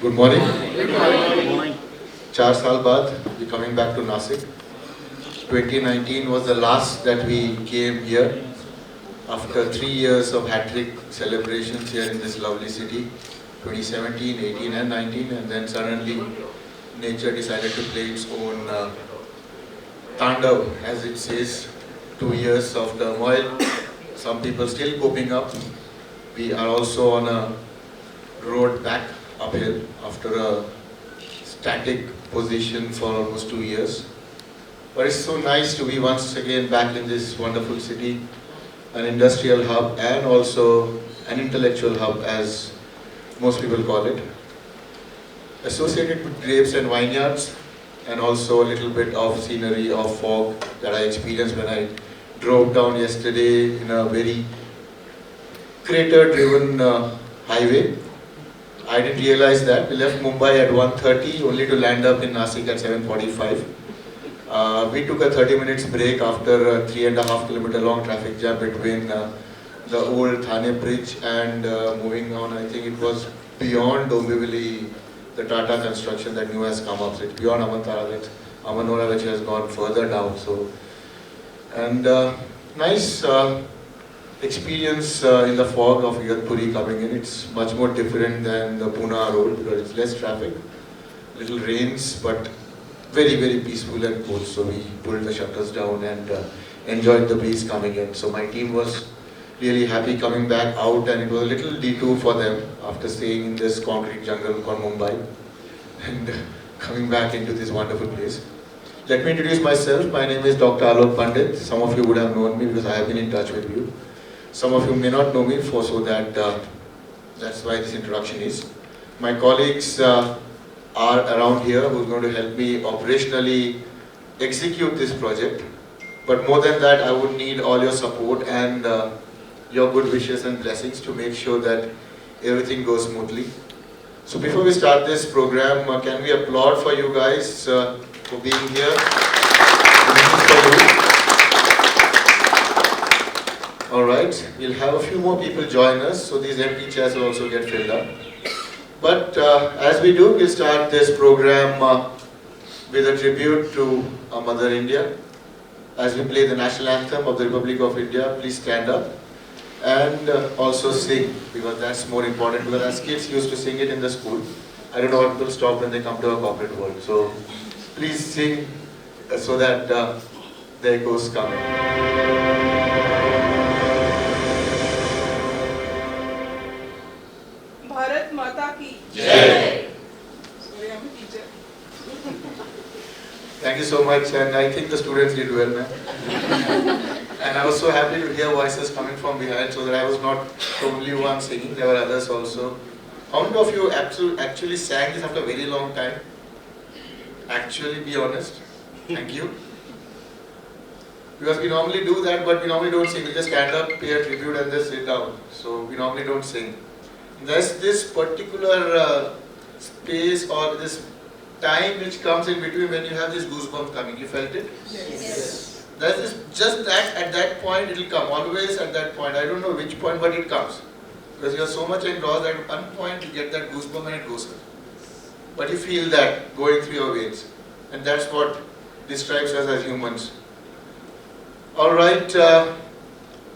Good morning. Good morning. 4 साल बाद we coming back to Nashik. 2019 was the last that we came here after 3 years of hat-trick celebrations here in this lovely city. 2017, 18 and 19, and then suddenly nature decided to play its own tandav, as it says. 2 years of turmoil. Some people still coping up. We are also on a road back uphill after a static position for almost 2 years. But it's so nice to be once again back in this wonderful city, an industrial hub and also an intellectual hub, as most people call it. Associated with grapes and vineyards, and also a little bit of scenery of fog that I experienced when I drove down yesterday in a very crater-driven highway. I didn't realize that. We left Mumbai at 1:30 only to land up in Nashik at 7:45. We took a 30 minutes break after a 3.5 kilometer long traffic jam between the old Thane bridge and moving on. I think it was beyond Dombivli, the Tata construction that new has come up. So it's beyond Amanora, which has gone further down. So, and nice experience in the fog of Igatpuri coming in. It's much more different than the Pune road because it's less traffic, little rains, but very, very peaceful and cool. So we pulled the shutters down and enjoyed the breeze coming in. So my team was really happy coming back out, and it was a little detour for them after staying in this concrete jungle called Mumbai and coming back into this wonderful place. Let me introduce myself. My name is Dr. Alok Pandit. Some of you would have known me because I have been in touch with you. Some of you may not know me, so that's why this introduction is. My colleagues are around here who are going to help me operationally execute this project. But more than that, I would need all your support and your good wishes and blessings to make sure that everything goes smoothly. So before we start this program, can we applaud for you guys for being here? This is for you. Alright, we'll have a few more people join us, so these empty chairs will also get filled up. But as we do, we'll start this program with a tribute to our Mother India. As we play the national anthem of the Republic of India, please stand up and also sing, because that's more important, because as kids used to sing it in the school. I don't know what will stop when they come to a corporate world. So please sing so that the echoes come in. Bharat माता की जय. Sorry, I'm a teacher. Thank you so much, and I think the students did well, man. And I was so happy to hear voices coming from behind, so that I was not the only one singing. There were others also. How many of you actually sang this after a very long time? Actually, be honest. Thank you. Because we normally do that, but we normally don't sing. We just stand up, pay a tribute, and just sit down. So we normally don't sing. There's this particular space or this time which comes in between when you have this goosebumps coming. You felt it? Yes. There's this, just that at that point it will come. Always at that point. I don't know which point, but it comes. Because you are so much engrossed that at one point you get that goosebump and it goes away. But you feel that going through your veins. And that's what describes us as humans. Alright.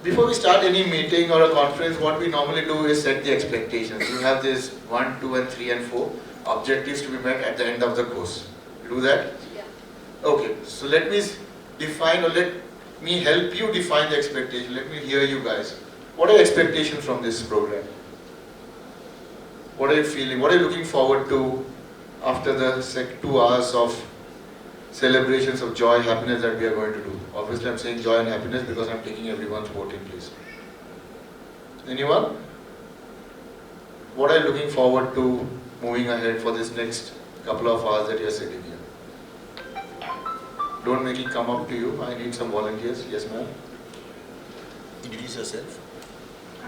Before we start any meeting or a conference, what we normally do is set the expectations. You have this 1, 2 and 3 and 4 objectives to be met at the end of the course. You do that? Yeah. Okay, so let me define, or let me help you define the expectation. Let me hear you guys. What are your expectations from this program? What are you feeling? What are you looking forward to after the 2 hours of celebrations of joy, happiness that we are going to do? Obviously, I'm saying joy and happiness because I'm taking everyone's vote in place. Anyone? What are you looking forward to moving ahead for this next couple of hours that you're sitting here? Don't make it come up to you. I need some volunteers. Yes, ma'am. Introduce yourself.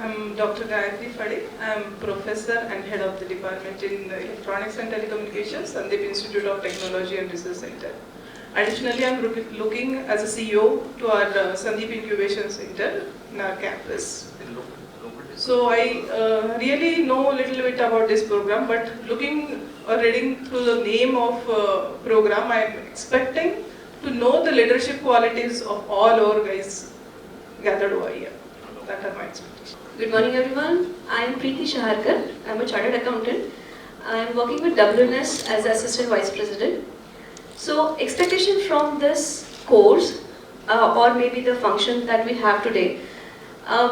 I'm Dr. Gayatri Fadi. I'm professor and head of the department in Electronics and Telecommunications, Sandeep Institute of Technology and Research Center. Additionally, I'm looking as a CEO to our Sandeep Incubation Center in our campus. In local So I really know a little bit about this program, but looking or reading through the name of program, I am expecting to know the leadership qualities of all our guys gathered over here. That are my expectations. Good morning, everyone. I am Preeti Shaharkar. I am a chartered accountant. I am working with WNS as Assistant Vice President. So, expectation from this course or maybe the function that we have today.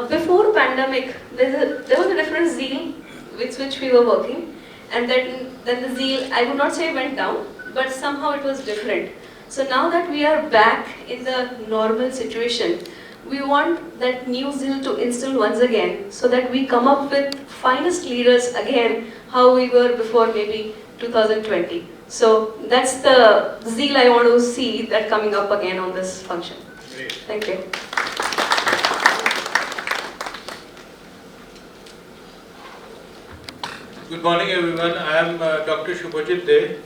Before pandemic, there was a different zeal with which we were working, and then the zeal, I would not say went down, but somehow it was different. So now that we are back in the normal situation, we want that new zeal to instill once again, so that we come up with finest leaders again, how we were before maybe 2020. So that's the zeal I want to see that coming up again on this function. Great. Thank you. Good morning, everyone. I am Dr. Shubhajit De,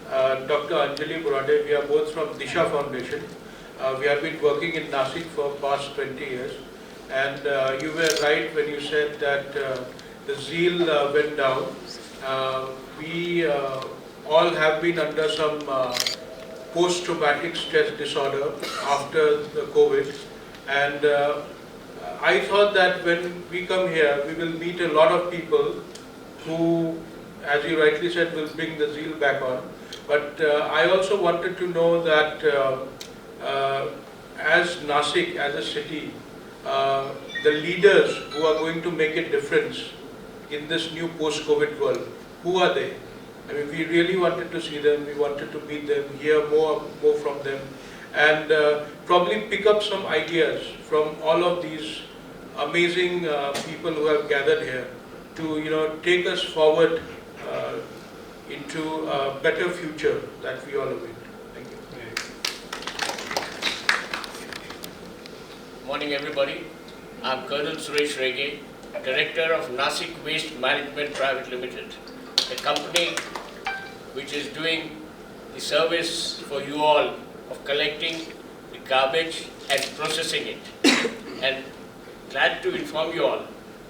Dr. Anjali Burade. We are both from Disha Foundation. We have been working in Nashik for past 20 years. And you were right when you said that the zeal went down. We all have been under some post-traumatic stress disorder after the COVID. And I thought that when we come here, we will meet a lot of people who, as you rightly said, will bring the zeal back on. But I also wanted to know that as Nashik, as a city, the leaders who are going to make a difference in this new post-COVID world, who are they? I mean, we really wanted to see them, we wanted to meet them, hear more from them, and probably pick up some ideas from all of these amazing people who have gathered here to take us forward into a better future that we all await. Thank you. Morning, everybody. I'm Colonel Suresh Rege, Director of Nashik Waste Management Private Limited, a company which is doing the service for you all of collecting the garbage and processing it. And glad to inform you all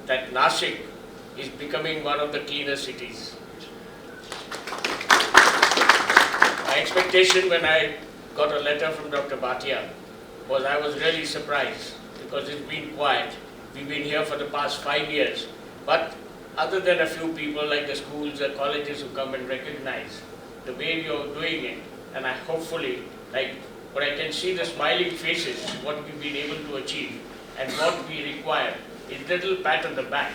that Nashik is becoming one of the cleaner cities. My expectation when I got a letter from Dr. Bhatia was I was really surprised because it's been quiet. We've been here for the past 5 years, but other than a few people like the schools or colleges who come and recognize the way you're doing it, and I hopefully, like what I can see the smiling faces, what we've been able to achieve and what we require is a little pat on the back.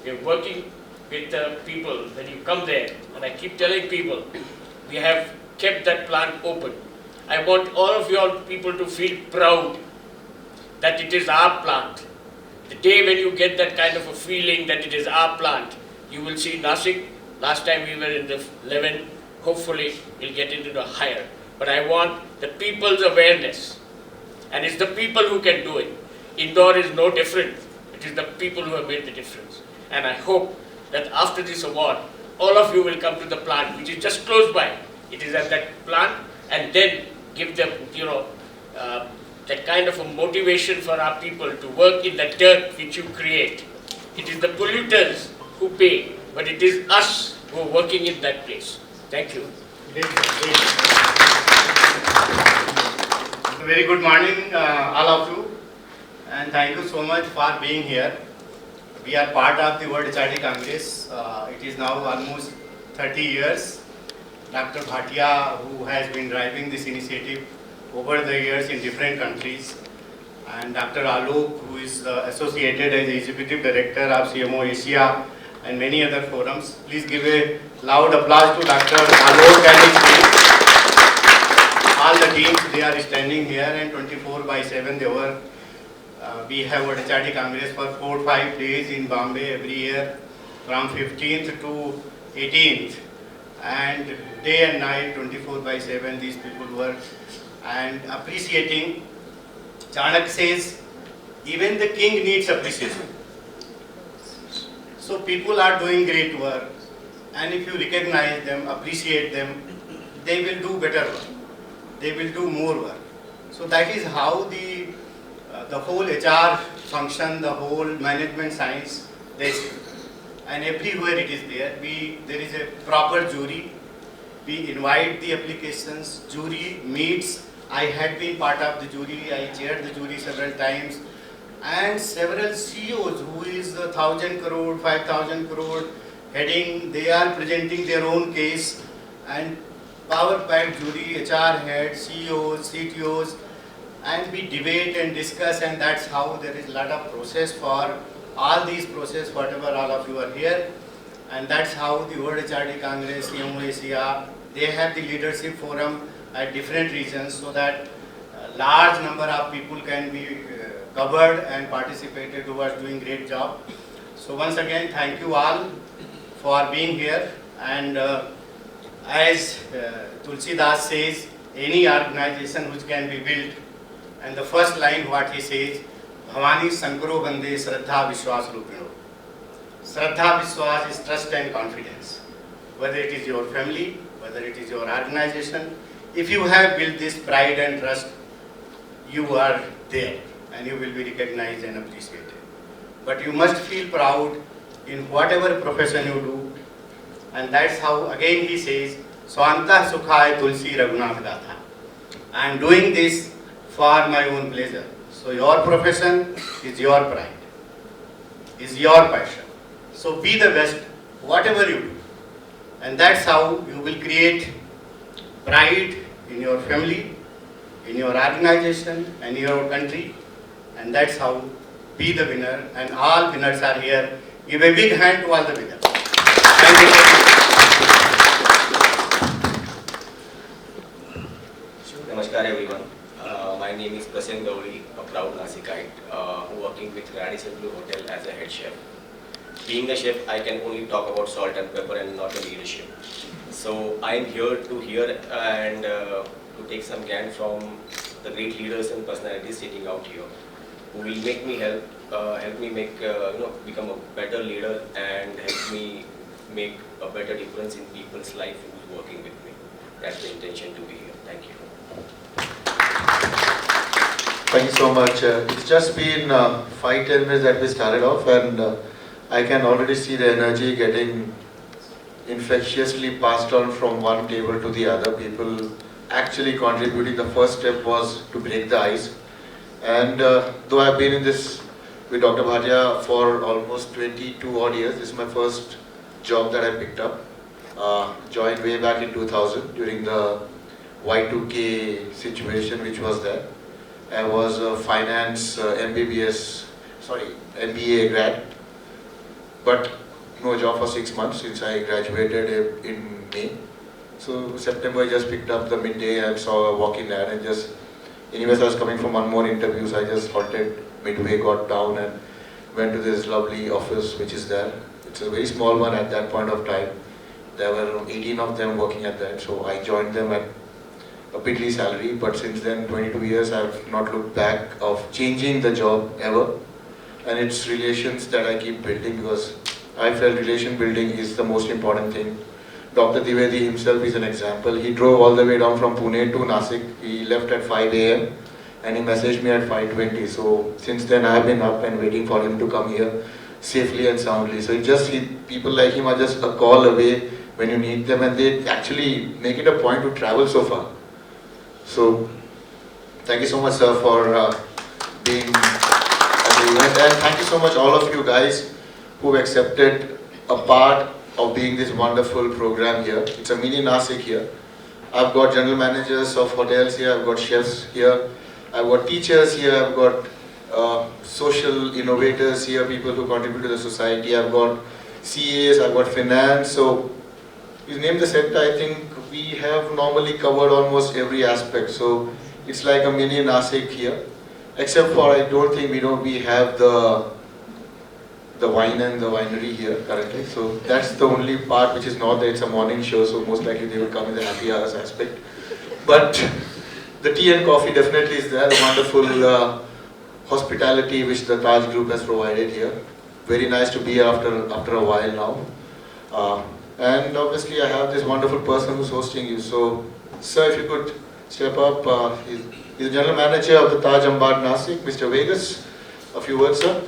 We're working with people when you come there, and I keep telling people, we have kept that plant open. I want all of your people to feel proud that it is our plant. The day when you get that kind of a feeling that it is our plant, you will see Nashik. Last time we were in the 11, hopefully we'll get into the higher. But I want the people's awareness, and it's the people who can do it. Indore is no different. It is the people who have made the difference. And I hope that after this award, all of you will come to the plant, which is just close by. It is at that plant, and then give them, that kind of a motivation for our people to work in the dirt which you create. It is the polluters who pay, but it is us who are working in that place. Thank you. Very good morning, all of you, and thank you so much for being here. We are part of the World HRD Congress. It is now almost 30 years. Dr. Bhatia, who has been driving this initiative over the years in different countries, and Dr. Alok, who is associated as Executive Director of CMO Asia and many other forums. Please give a loud applause to Dr. Alok and his team. All the teams, they are standing here, and 24/7 they were. We have World HRD Congress for 4-5 days in Bombay every year, from 15th to 18th, and day and night, 24/7, these people work and appreciating. Chanak says, even the king needs appreciation. So people are doing great work, and if you recognize them, appreciate them, they will do better work. They will do more work. So that is how the whole HR function, the whole management science this, and everywhere it is there. There is a proper jury. We invite the applications. Jury meets. I had been part of the jury. I chaired the jury several times, and several CEOs who is 1,000 crore, 5,000 crore heading. They are presenting their own case, and power-packed jury, HR heads, CEOs, CTOs, and we debate and discuss, and that's how there is a lot of process for all these process, whatever all of you are here, and that's how the World HRD Congress, CMO Asia, they have the leadership forum at different regions so that a large number of people can be covered and participated who are doing great job. So once again, thank you all for being here, and as Tulsi Das says, any organization which can be built, and the first line what he says, Bhavani Sankaro Bande Shraddha Vishwas Rupino. Shraddha Vishwas is trust and confidence. Whether it is your family, whether it is your organization, if you have built this pride and trust, you are there and you will be recognized and appreciated. But you must feel proud in whatever profession you do, and that's how again he says, Swanta Sukhaya Tulsi Raghunath Gatha. I am doing this for my own pleasure. So your profession is your pride, is your passion. So be the best, whatever you do. And that's how you will create pride in your family, in your organization, and in your country. And that's how be the winner. And all winners are here. Give a big hand to all the winners. Thank you. Namaskar everyone. My name is Prasen Gauri, a proud Nasikite, working with Radisson Blue Hotel as a head chef. Being a chef, I can only talk about salt and pepper and not the leadership. So I am here to hear and to take some gain from the great leaders and personalities sitting out here, who will make me help me make become a better leader and help me make a better difference in people's life who is working with me. That's the intention to be here. Thank you. Thank you so much. It's just been 5-10 minutes that we started off, and I can already see the energy getting infectiously passed on from one table to the other. People actually contributing. The first step was to break the ice. And though I've been in this with Dr. Bhatia for almost 22 odd years, this is my first job that I picked up. Joined way back in 2000 during the Y2K situation which was there. I was a finance MBA grad, but no job for 6 months since I graduated in May. So September I just picked up the midday and saw a walk-in ad, and just, anyways I was coming from one more interview, so I just halted midway, got down and went to this lovely office which is there. It's a very small one at that point of time. There were around 18 of them working at that, so I joined them at a piddly salary, but since then 22 years I have not looked back of changing the job ever. And it's relations that I keep building, because I felt relation building is the most important thing. Dr. Dwivedi himself is an example. He drove all the way down from Pune to Nashik. He left at 5 AM and he messaged me at 5:20. So since then I have been up and waiting for him to come here safely and soundly. So people like him are just a call away when you need them, and they actually make it a point to travel so far. So thank you so much, sir, for being at the event, and thank you so much all of you guys who accepted a part of being this wonderful program here. It's a mini Nashik here. I've got general managers of hotels here, I've got chefs here, I've got teachers here, I've got social innovators here, people who contribute to the society, I've got CAs, I've got finance. So you name the sector, I think we have normally covered almost every aspect. So it's like a mini Nashik here, except for I don't think we have the wine and the winery here currently. So that's the only part which is not there. It's a morning show, so most likely they will come in the happy hours aspect. But the tea and coffee definitely is there. The wonderful hospitality which the Taj Group has provided here. Very nice to be here after a while now. And obviously I have this wonderful person who's hosting you. So sir, if you could step up. He's the general manager of the Taj Ambad Nashik, Mr. Vegas. A few words, sir.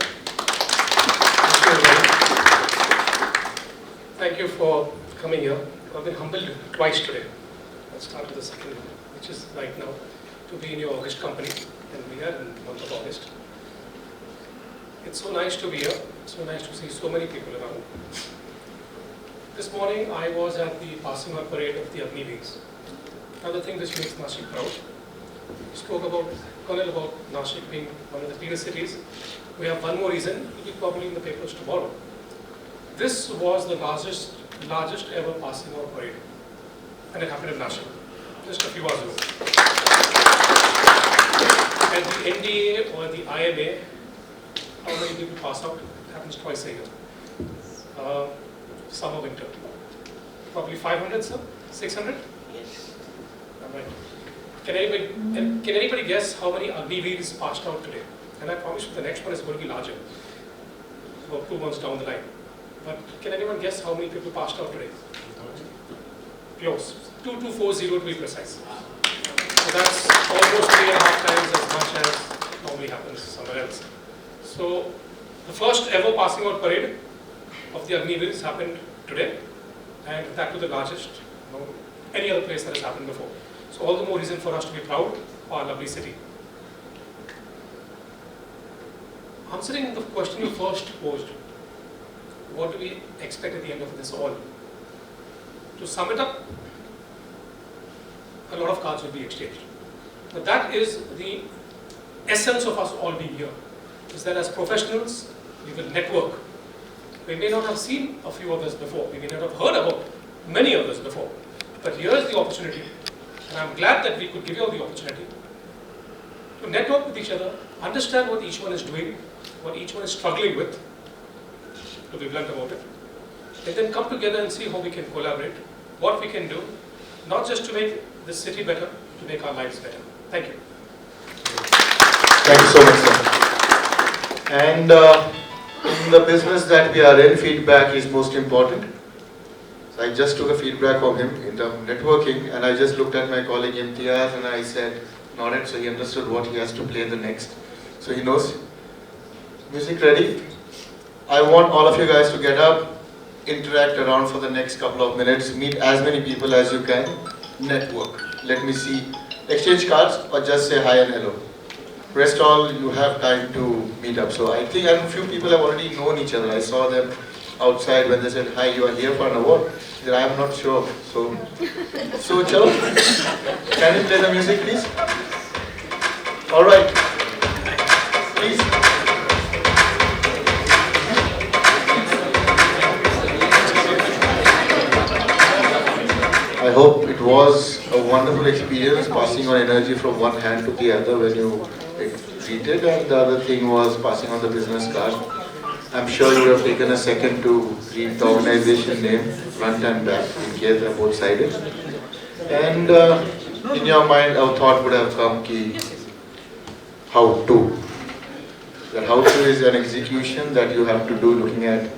you for coming here. I've been humbled twice today. Let's start with the second one, which is right now, to be in your August company, and we are in the month of August. It's so nice to be here. It's so nice to see so many people around. This morning I was at the passing out parade of the Agniveers. Another thing which makes Nashik proud. We spoke about Nashik being one of the cleanest cities. We have one more reason. It will be probably in the papers tomorrow. This was the largest ever passing out parade, and it happened in Nashik just a few hours ago. At the NDA or the IMA, how many people pass out? It happens twice a year. Summer, winter. Probably 500, sir? 600? Yes. All right. Can anybody guess how many Agniveers passed out today? And I promise you the next one is going to be larger. About 2 months down the line. But can anyone guess how many people passed out today? Close. 2240 to be precise. So that's almost 3.5 times as much as normally happens somewhere else. So the first ever passing out parade of the Agniveers happened today, and that was the largest, any other place that has happened before. So all the more reason for us to be proud of our lovely city. Answering the question you first posed, what do we expect at the end of this all? To sum it up, a lot of cards will be exchanged. But that is the essence of us all being here, is that as professionals, we will network. We may not have seen a few others before, we may not have heard about many others before, but here's the opportunity, and I'm glad that we could give you all the opportunity to network with each other, understand what each one is doing, what each one is struggling with, to be blunt about it, and then come together and see how we can collaborate, what we can do, not just to make this city better, to make our lives better. Thank you. Thank you so much, sir. And in the business that we are in, feedback is most important. So I just took a feedback from him in terms of networking, and I just looked at my colleague Imtiaz and I said, nodded, so he understood what he has to play the next. So he knows. Music ready? I want all of you guys to get up, interact around for the next couple of minutes, meet as many people as you can, network. Let me see. Exchange cards or just say hi and hello. Rest all, you have time to meet up. So I think a few people have already known each other. I saw them outside when they said, hi, you are here for an award. I said, I am not sure. So chalo, can you play the music please? All right, please. I hope it was a wonderful experience passing on energy from one hand to the other when you greeted, and the other thing was passing on the business card. I'm sure you would have taken a second to read the organization name front and back in case they're both sided. And in your mind, our thought would have come ki, how to. That how to is an execution that you have to do looking at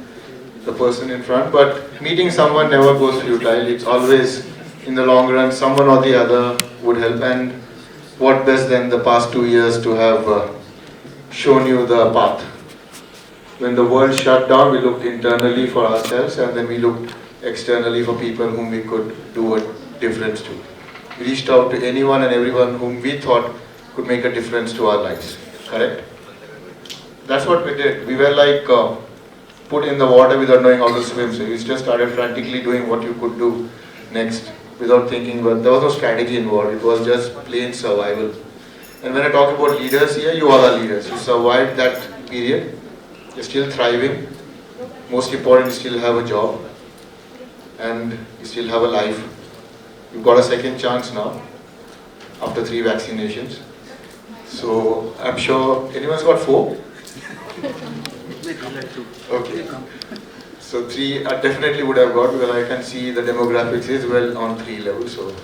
the person in front, but meeting someone never goes futile. It's always, in the long run, someone or the other would help, and what best than the past 2 years to have shown you the path. When the world shut down, we looked internally for ourselves, and then we looked externally for people whom we could do a difference to. We reached out to anyone and everyone whom we thought could make a difference to our lives, correct? That's what we did. We were like put in the water without knowing how to swim, so you just started frantically doing what you could do next without thinking, but there was no strategy involved, it was just plain survival. And when I talk about leaders here, you all are leaders. You survived that period, you're still thriving, most important, you still have a job, and you still have a life. You've got a second chance now, after 3 vaccinations. So I'm sure, anyone's got 4? Okay. So 3 I definitely would have got, because I can see the demographics is well on 3 levels. So,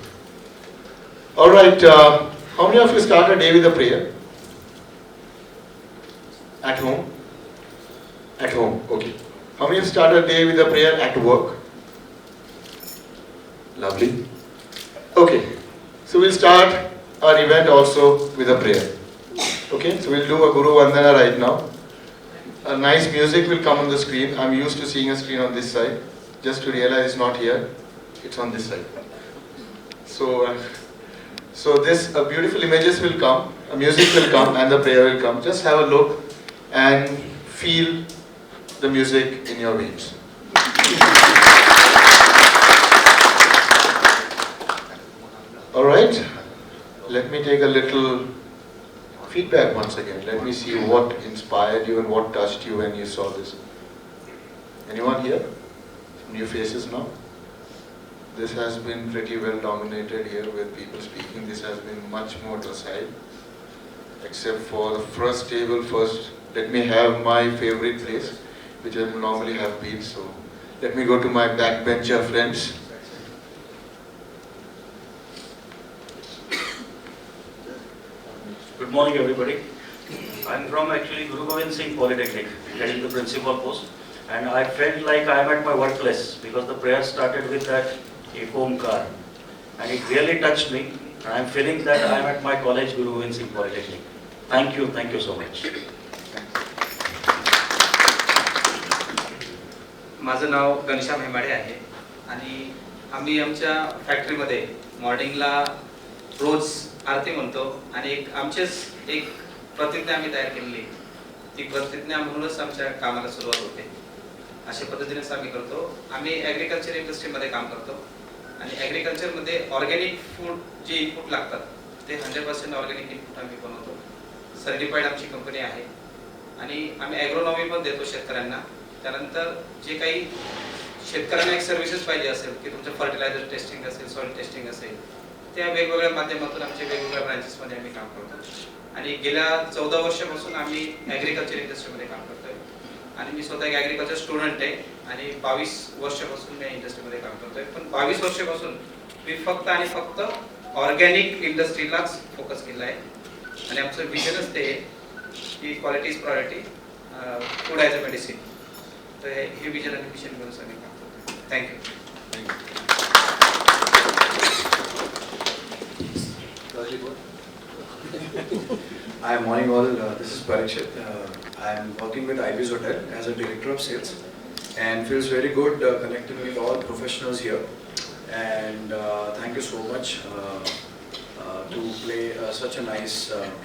all right. How many of you start a day with a prayer? At home? At home. Okay. How many of you start a day with a prayer at work? Lovely. Okay. So we'll start our event also with a prayer. Okay. So we'll do a Guru Vandana right now. A nice music will come on the screen. I'm used to seeing a screen on this side. just to realize it's not here, it's on this side. So this beautiful images will come, music will come, and the prayer will come. Just have a look and feel the music in your veins. All right, let me take a little feedback once again. Let me see what inspired you and what touched you when you saw this. Anyone here? New faces now? This has been pretty well dominated here with people speaking. This has been much more docile. Except for the first table first. Let me have my favorite place, which I normally have been. So let me go to my backbencher friends. Good morning, everybody. I'm from actually Guru Gobind Singh Polytechnic, getting the principal post, and I felt like I'm at my workplace because the prayer started with that Ek Omkar, and it really touched me. And I'm feeling that I'm at my college, Guru Gobind Singh Polytechnic. Thank you so much. माझं नाव घनश्याम हेमाडे आहे आणि आम्ही आमच्या फॅक्टरीमध्ये मॉर्निंगला रोज आरती म्हणतो आणि आमचीच एक प्रतिज्ञा आम्ही तयार केलेली. ती प्रतिज्ञा म्हणूनच आमच्या कामाला सुरुवात होते. अशा पद्धतीनेच आम्ही करतो. आम्ही ॲग्रिकल्चर इंडस्ट्रीमध्ये काम करतो आणि ॲग्रिकल्चरमध्ये ऑर्गॅनिक फूड जे इनपुट लागतात ते 100% ऑर्गॅनिक इनपुट आम्ही बनवतो. सर्टिफाईड आमची कंपनी आहे आणि आम्ही ॲग्रोनॉमी पण देतो शेतकऱ्यांना. त्यानंतर जे काही शेतकऱ्यांना एक सर्व्हिसेस पाहिजे असेल की तुमचं फर्टिलायझर टेस्टिंग असेल, सॉइल टेस्टिंग असेल, त्या वेगवेगळ्या माध्यमातून आमच्या वेगवेगळ्या ब्रांचेसमध्ये आम्ही काम करतो. आणि गेल्या 14 वर्षापासून आम्ही ॲग्रिकल्चर इंडस्ट्रीमध्ये काम करतोय आणि मी स्वतः एक ॲग्रिकल्चर स्टुडंट आहे आणि 22 वर्षापासून मी इंडस्ट्रीमध्ये काम करतोय. पण 22 वर्षापासून मी फक्त आणि फक्त ऑर्गॅनिक इंडस्ट्रीलाच फोकस केला आहे आणि आमचं विजनच ते की quality is priority, food as a medicine. तर हे विजन आणि मिशन घेऊन आम्ही काम करतो. Thank you. Hi, morning all. This is Parikshit. I am working with Ibis Hotel as a director of sales, and feels very good connecting with all professionals here. And thank you so much to play such a nice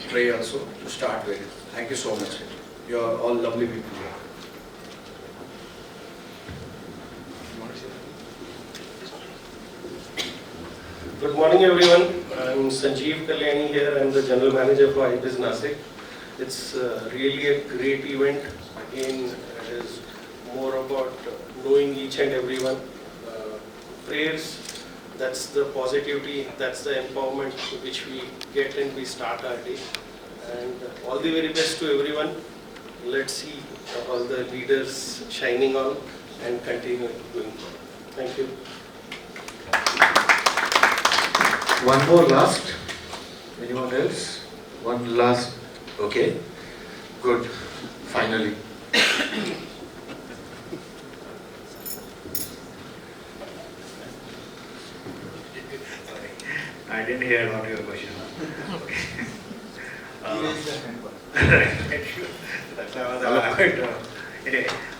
tray also to start with. Thank you so much. You are all lovely people here. Good morning, everyone. I'm Sanjeev Kalyani here. I'm the general manager for Ibis Nashik. It's really a great event. Again, it is more about knowing each and everyone. Prayers, that's the positivity, that's the empowerment which we get and we start our day. And all the very best to everyone. Let's see all the leaders shining on and continue going forward. Thank you. One more last. Anyone else? One last. Okay. Good. Finally. I didn't hear about your question.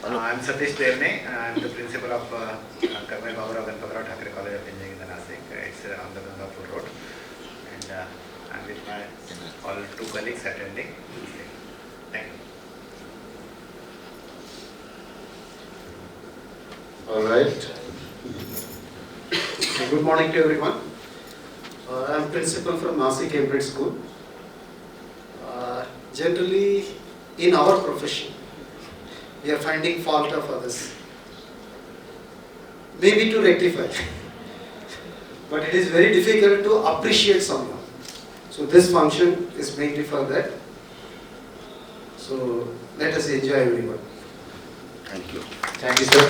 I'm Satish Devne. I'm the principal of Karmel Baburao Ganpatram Thakre College of Engineering in Nashik. It's on the Gangapur Road. And I'm with my all two colleagues attending. Thank you. All right. Good morning to everyone. I'm principal from Nashik Cambridge School. Generally, in our profession, we are finding fault of others, maybe to rectify, but it is very difficult to appreciate someone. So this function is mainly for that. So let us enjoy everyone. Thank you. Thank you, sir.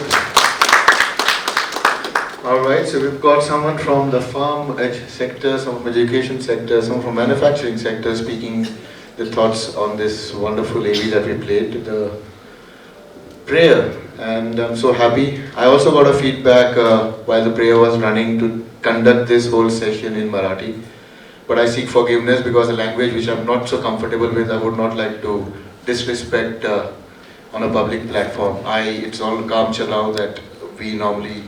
All right, so we've got someone from the farm edge sector, some from education sector, some from manufacturing sector speaking the thoughts on this wonderful AV that we played, the prayer, and I'm so happy. I also got a feedback while the prayer was running to conduct this whole session in Marathi, but I seek forgiveness because a language which I'm not so comfortable with, I would not like to disrespect on a public platform. It's all kaam chalao that we normally,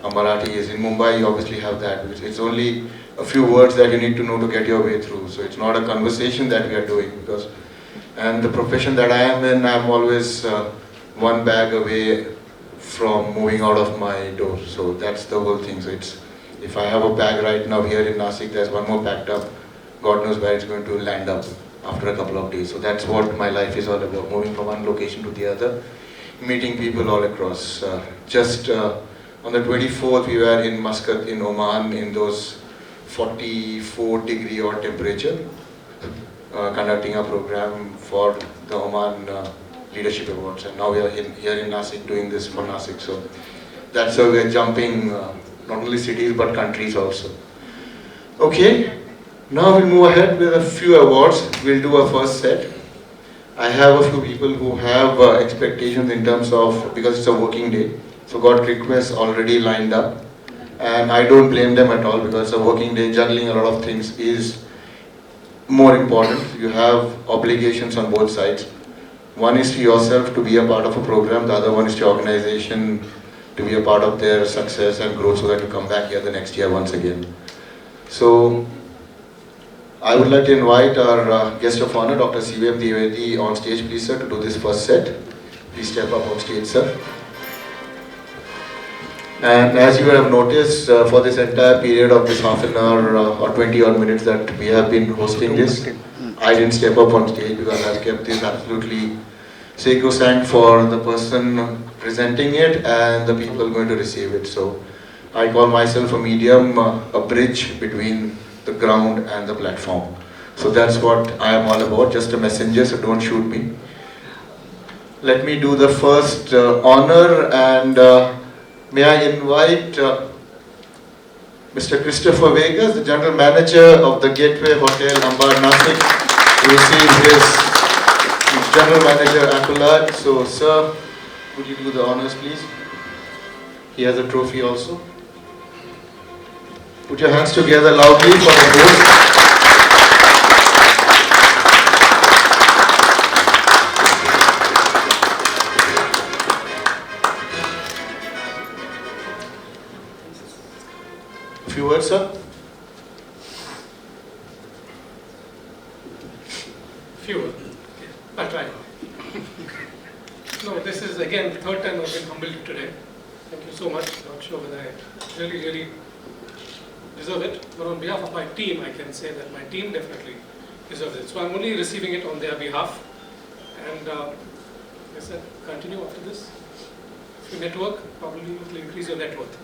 Marathi is. In Mumbai, you obviously have that. It's only a few words that you need to know to get your way through. So it's not a conversation that we are doing, because, and the profession that I am in, I'm always one bag away from moving out of my door. So that's the whole thing. So it's, if I have a bag right now here in Nashik, there's one more packed up. God knows where it's going to land up after a couple of days. So that's what my life is all about, moving from one location to the other, meeting people all across. Just on the 24th, we were in Muscat in Oman in those 44-degree odd temperature, conducting a program for the Oman Leadership Awards. And now we are here in Nashik doing this for Nashik. So that's how we're jumping not only cities but countries also. Okay, now we'll move ahead with a few awards. We'll do a first set. I have a few people who have expectations in terms of, because it's a working day, so got requests already lined up. And I don't blame them at all, because it's a working day, juggling a lot of things is more important. You have obligations on both sides. One is to yourself to be a part of a program, the other one is to organization to be a part of their success and growth so that you come back here the next year once again. So I would like to invite our guest of honor, Dr. CVM Dwivedi, on stage, please, sir, to do this first set. Please step up on stage, sir. And as you have noticed, for this entire period of this half an hour or 20 odd minutes that we have been hosting this, I didn't step up on stage because I've kept this absolutely sacrosanct for the person presenting it and the people going to receive it. So I call myself a medium, a bridge between the ground and the platform. So that's what I am all about, just a messenger, so don't shoot me. Let me do the first honor, and may I invite Mr. Christopher Vegas, the General Manager of the Gateway Hotel, Ambar, Nashik, to receive his General Manager accolade. So, sir, could you do the honors, please? He has a trophy also. Put your hands together loudly for the host. A few words, sir? Fewer. I'll try. No, this is again the third time I've been humbled today. Thank you so much. Not sure whether I really deserve it, but on behalf of my team, I can say that my team definitely deserves it. So I'm only receiving it on their behalf, and like I said, continue after this. If you network, probably it will increase your net worth.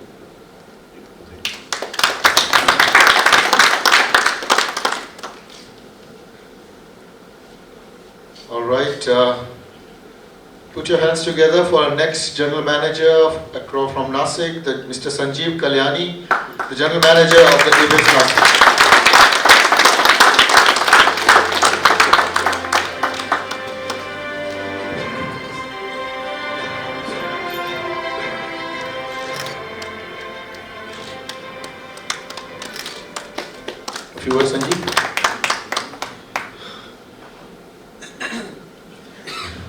All right. Put your hands together for our next General Manager from Nashik, Mr. Sanjeev Kalyani, the General Manager of the Ibis Nashik. A few words, Sanjeev.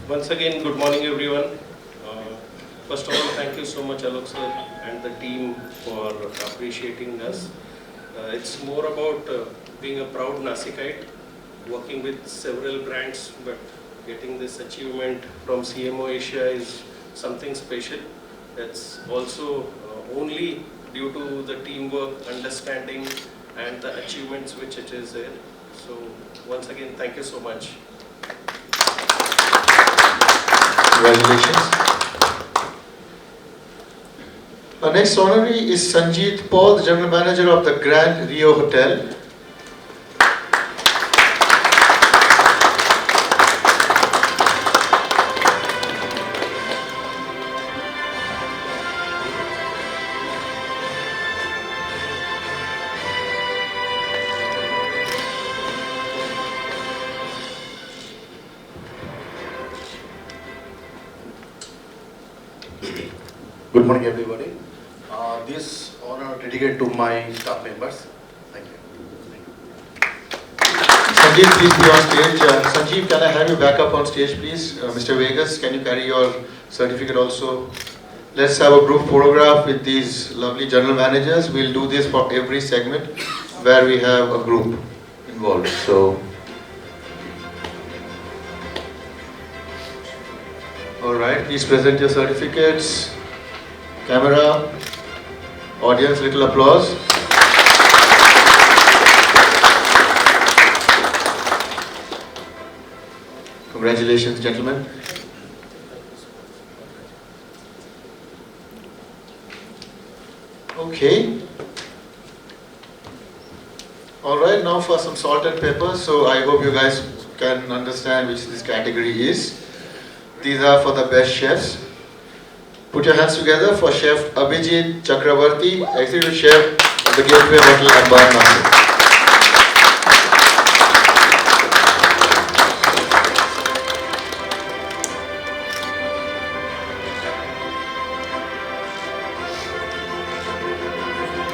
Once again, good morning everyone. First of all, thank you so much Alok sir and the team for appreciating us. It's more about being a proud Nasikite, working with several brands, but getting this achievement from CMO Asia is something special. That's also only due to the teamwork, understanding and the achievements which it is there. So once again, thank you so much. Congratulations. Our next honoree is Sanjeet Paul, the General Manager of the Grand Rio Hotel. Good morning, everybody. This honor dedicated to my staff members. Thank you. Sanjeev, please be on stage. Sanjeev, can I have you back up on stage, please? Mr. Vegas, can you carry your certificate also? let's have a group photograph with these lovely general managers. We'll do this for every segment where we have a group involved. So, alright, please present your certificates. Camera, audience, little applause. Congratulations, gentlemen. Okay. Alright, now for some salt and pepper. So I hope you guys can understand which this category is. These are for the best chefs. Put your hands together for Chef Abhijit Chakravarti, Executive Chef of the Gateway Hotel, Ambar, Nashik.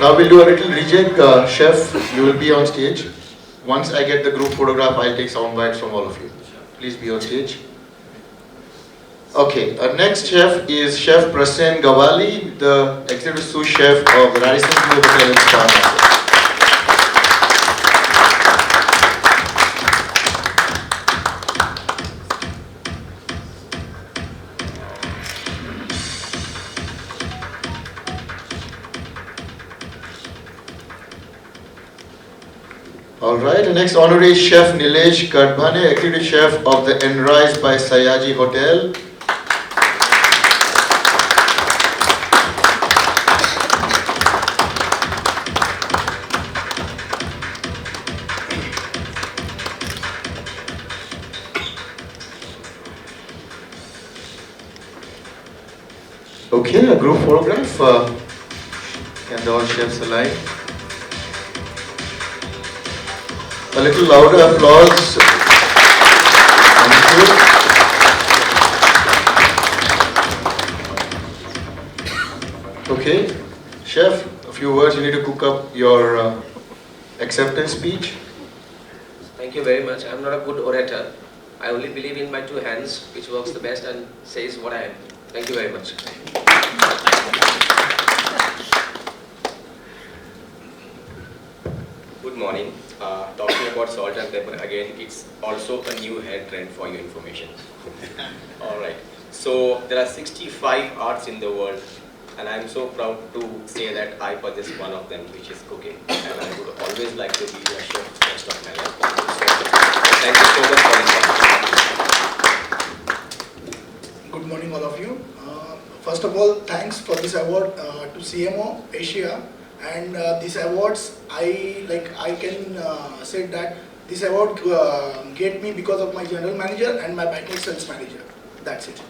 Now we'll do a little rejig. Chef, you will be on stage. Once I get the group photograph, I'll take sound bites from all of you. Please be on stage. Okay, our next chef is Chef Prasen Gawali, the executive sous chef of the Radisson Blu Hotel in Spa. Alright, the next honorary is Chef Nilesh Kadbhane, executive chef of the Enrise by Sayaji Hotel. Okay, a group photograph. Can all chefs align? A little louder applause. Thank you. Okay, chef, a few words. You need to cook up your acceptance speech. Thank you very much. I'm not a good orator. I only believe in my two hands, which works the best and says what I am. Thank you very much. Good morning. Talking about salt and pepper again, it's also a new hair trend for your information. Alright. So there are 65 arts in the world, and I'm so proud to say that I possess one of them, which is cooking. And I would always like to be a chef for the rest of my life. Thank you so much for inviting me. Good morning, all of you. First of all, thanks for this award to CMO Asia. And these awards, I can say that this award get me because of my general manager and my banking sales manager. That's it.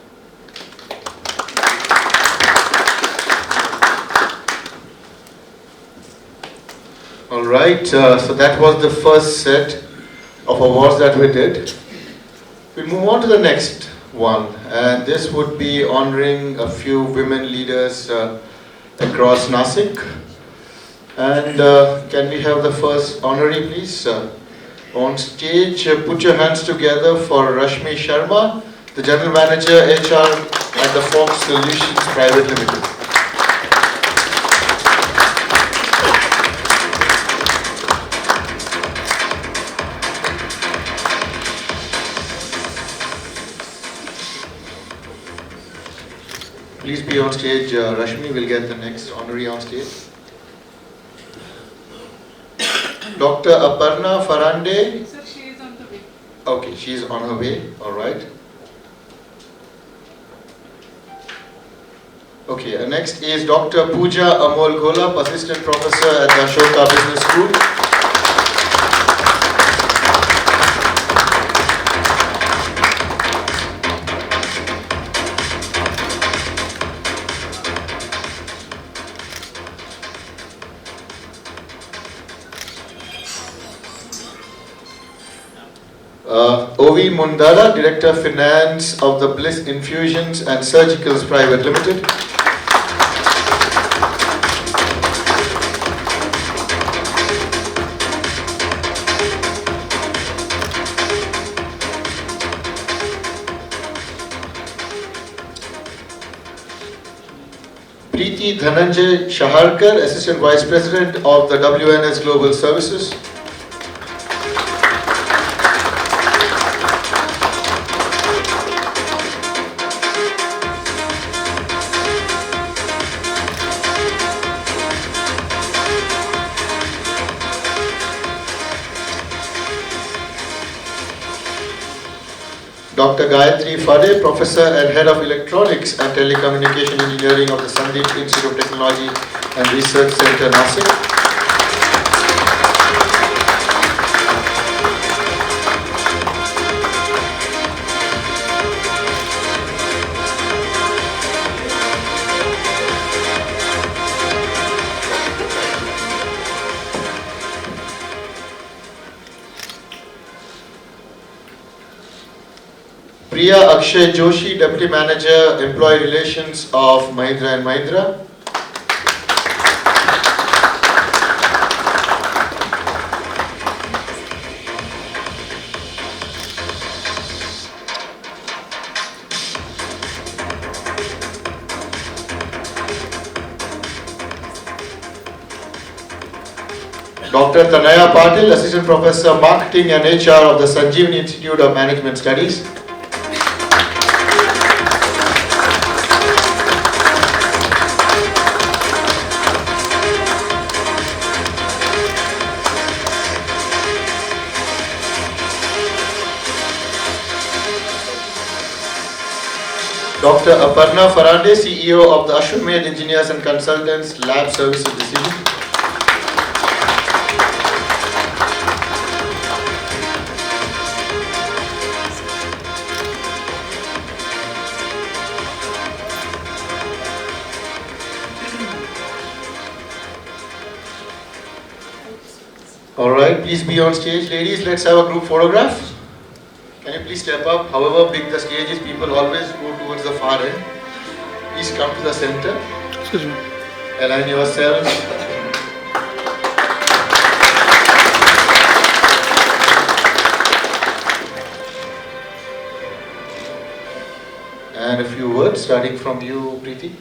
All right, so that was the first set of awards that we did. We'll move on to the next one, and this would be honoring a few women leaders across Nashik. And can we have the first honoree, please? On stage, put your hands together for Rashmi Sharma, the General Manager HR at the Fox Solutions Private Limited. Please be on stage, Rashmi will get the next honoree on stage. Dr. Aparna Farande. Sir, she is on the way. Okay, she is on her way, alright. Okay, next is Dr. Pooja Amol Golap, Assistant Professor at the Ashoka Business School. Ovi Mundala, Director of Finance of the Bliss Infusions and Surgicals Private Limited. Dhananjay Shaharkar, Assistant Vice President of the WNS Global Services. Dr. Gayatri Fade, Professor and Head of Electronics and Telecommunication Engineering of the Sandeep Institute of Technology and Research Center, Nashik. Priya Akshay Joshi, Deputy Manager, Employee Relations of Mahindra & Mahindra. Dr. Tanaya Patil, Assistant Professor, Marketing and HR of the Sanjeevani Institute of Management Studies. Dr. Aparna Farande, CEO of the Ashwamed Engineers and Consultants Lab Services Division. Alright, please be on stage. Ladies, let's have a group photograph. Can you please step up? However big the stage is, people always go towards the far end. Please come to the center. Excuse me. Align yourselves. And a few words starting from you, Preeti.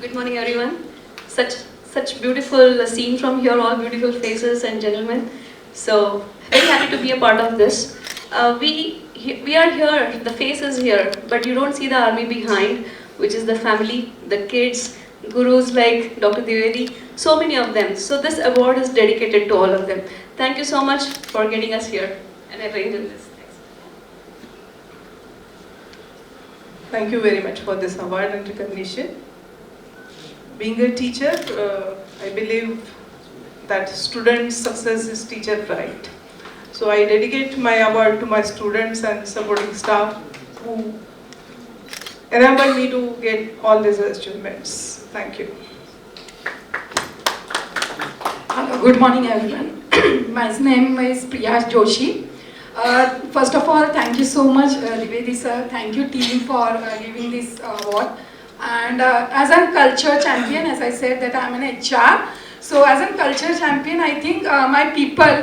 Good morning, everyone. Such beautiful scene from here, all beautiful faces and gentlemen. So very happy to be a part of this. We are here, the face is here, but you don't see the army behind, which is the family, the kids, gurus like Dr. Dwivedi, so many of them. So this award is dedicated to all of them. Thank you so much for getting us here and arranging this. Thanks. Thank you very much for this award and recognition. Being a teacher, I believe that student success is teacher pride. So I dedicate my award to my students and supporting staff who enabled me to get all these achievements. Thank you. Hello, good morning everyone. My name is Priya Joshi. First of all, thank you so much Dwivedi sir, thank you team for giving this award. And as a culture champion, as I said that I am an HR. So as a culture champion, I think my people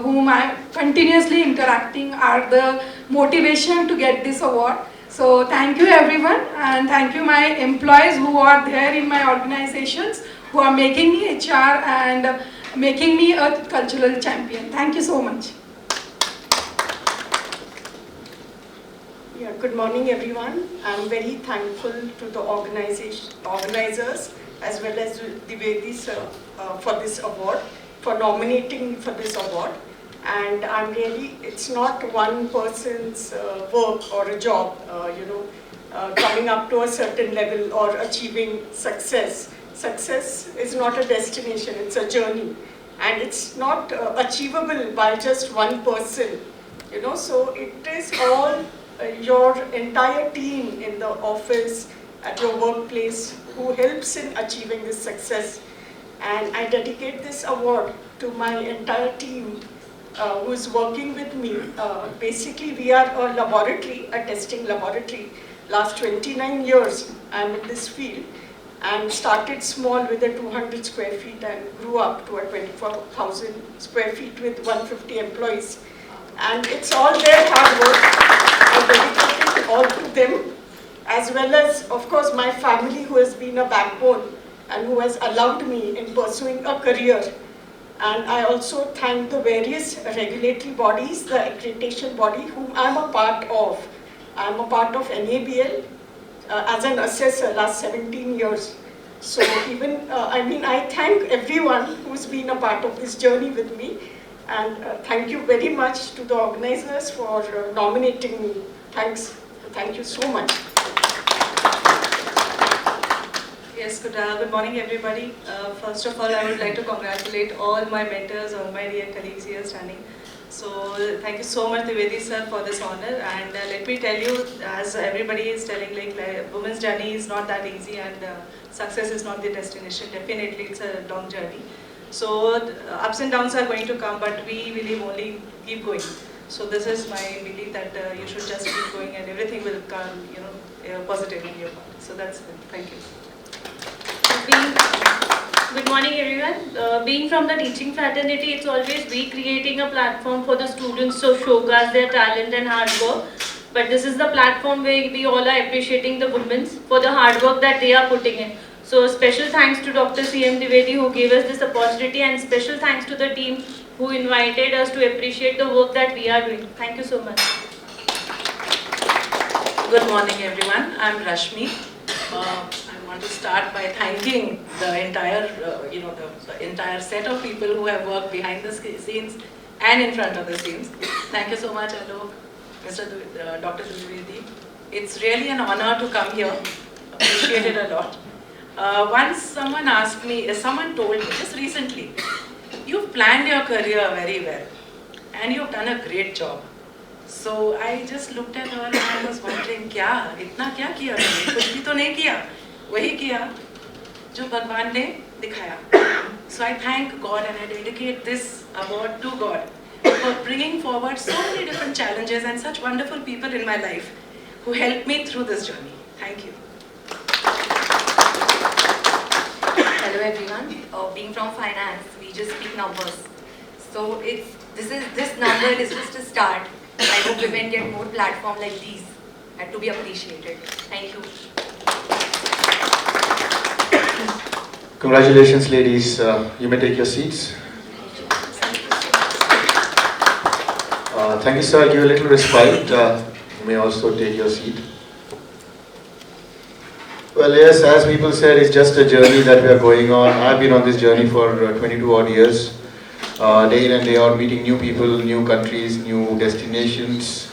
whom I am continuously interacting are the motivation to get this award. So thank you everyone, and thank you my employees who are there in my organizations who are making me HR and making me a cultural champion. Thank you so much. Yeah, good morning everyone. I'm very thankful to the organizers as well as Dwivedi sir for this award, for nominating me for this award. And I'm really, it's not one person's work or a job, coming up to a certain level or achieving success. Success is not a destination, it's a journey. And it's not achievable by just one person, so it is all your entire team in the office, at your workplace, who helps in achieving this success. And I dedicate this award to my entire team who is working with me. Basically, we are a laboratory, a testing laboratory. Last 29 years, I'm in this field and started small with a 200 square feet and grew up to a 24,000 square feet with 150 employees. And it's all their hard work. I dedicate it all to them. as well as, of course, my family who has been a backbone and who has allowed me in pursuing a career. And I also thank the various regulatory bodies, the accreditation body whom I'm a part of. I'm a part of NABL as an assessor last 17 years. So even, I thank everyone who's been a part of this journey with me. And thank you very much to the organizers for nominating me. Thanks. Thank you so much. Yes, good morning everybody. First of all, I would like to congratulate all my mentors, all my dear colleagues here standing. So thank you so much Divedi sir for this honor, and let me tell you, as everybody is telling, like women's journey is not that easy, and success is not the destination. Definitely it's a long journey. So ups and downs are going to come, but we believe only keep going. So this is my belief that you should just keep going and everything will come, positive in your part. So that's it. Thank you. Good morning everyone. Being from the teaching fraternity, it's always we creating a platform for the students to showcase their talent and hard work. But this is the platform where we all are appreciating the women for the hard work that they are putting in. So special thanks to Dr. C.M. Divedi who gave us this opportunity, and special thanks to the team who invited us to appreciate the work that we are doing. Thank you so much. Good morning everyone. I'm Rashmi. I want to start by thanking the entire, the entire set of people who have worked behind the scenes and in front of the scenes. Thank you so much, Alok, Dr. Dwivedi. It's really an honor to come here. Appreciate it a lot. Once someone asked me, someone told me just recently, you've planned your career very well and you've done a great job. So I just looked at her and I was wondering, क्या इतना क्या किया मैंने? कुछ भी तो नहीं किया, वही किया जो भगवान ने दिखाया. So I thank God and I dedicate this award to God for bringing forward so many different challenges and such wonderful people in my life who helped me through this journey. Thank you. Hello everyone. Being from finance, we just speak numbers. So this number is just a start. I hope women get more platform like these and to be appreciated. Thank you. Congratulations, ladies. You may take your seats. Thank you, sir. I'll give you a little respite. You may also take your seat. Well, yes, as people said, it's just a journey that we are going on. I've been on this journey for 22 odd years. Day in and day out, meeting new people, new countries, new destinations.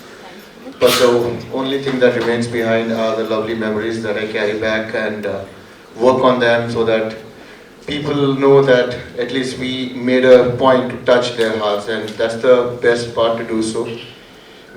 But the only thing that remains behind are the lovely memories that I carry back and work on them so that people know that at least we made a point to touch their hearts, and that's the best part to do so.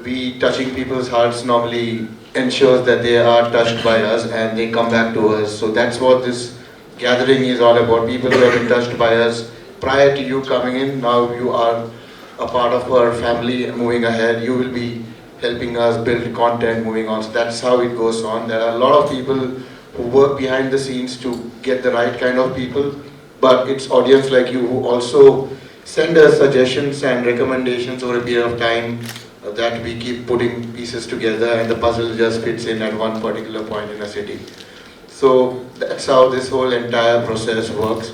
We touching people's hearts normally ensures that they are touched by us and they come back to us. So that's what this gathering is all about. People who have been touched by us prior to you coming in, now you are a part of our family moving ahead. You will be helping us build content moving on. So that's how it goes on. There are a lot of people who work behind the scenes to get the right kind of people, but it's audience like you who also send us suggestions and recommendations over a period of time that we keep putting pieces together and the puzzle just fits in at one particular point in a city. So that's how this whole entire process works.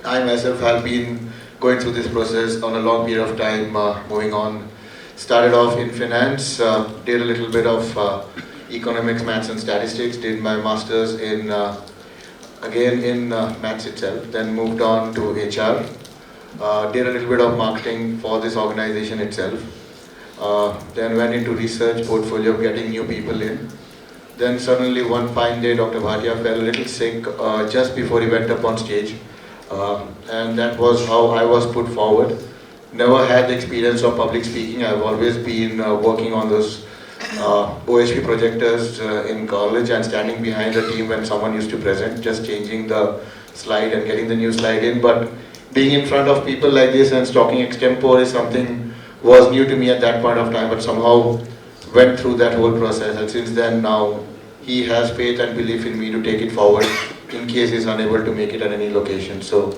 I myself have been going through this process on a long period of time, moving on. Started off in finance, did a little bit of economics, maths and statistics, did my master's in, again in maths itself, then moved on to HR, did a little bit of marketing for this organization itself, then went into research, portfolio, getting new people in. Then suddenly one fine day Dr. Bhatia fell a little sick just before he went up on stage. And that was how I was put forward. Never had the experience of public speaking. I've always been working on those OHP projectors in college and standing behind the team when someone used to present, just changing the slide and getting the new slide in. But being in front of people like this and talking extempore is something was new to me at that point of time, but somehow went through that whole process. And since then, now he has faith and belief in me to take it forward in case he's unable to make it at any location. So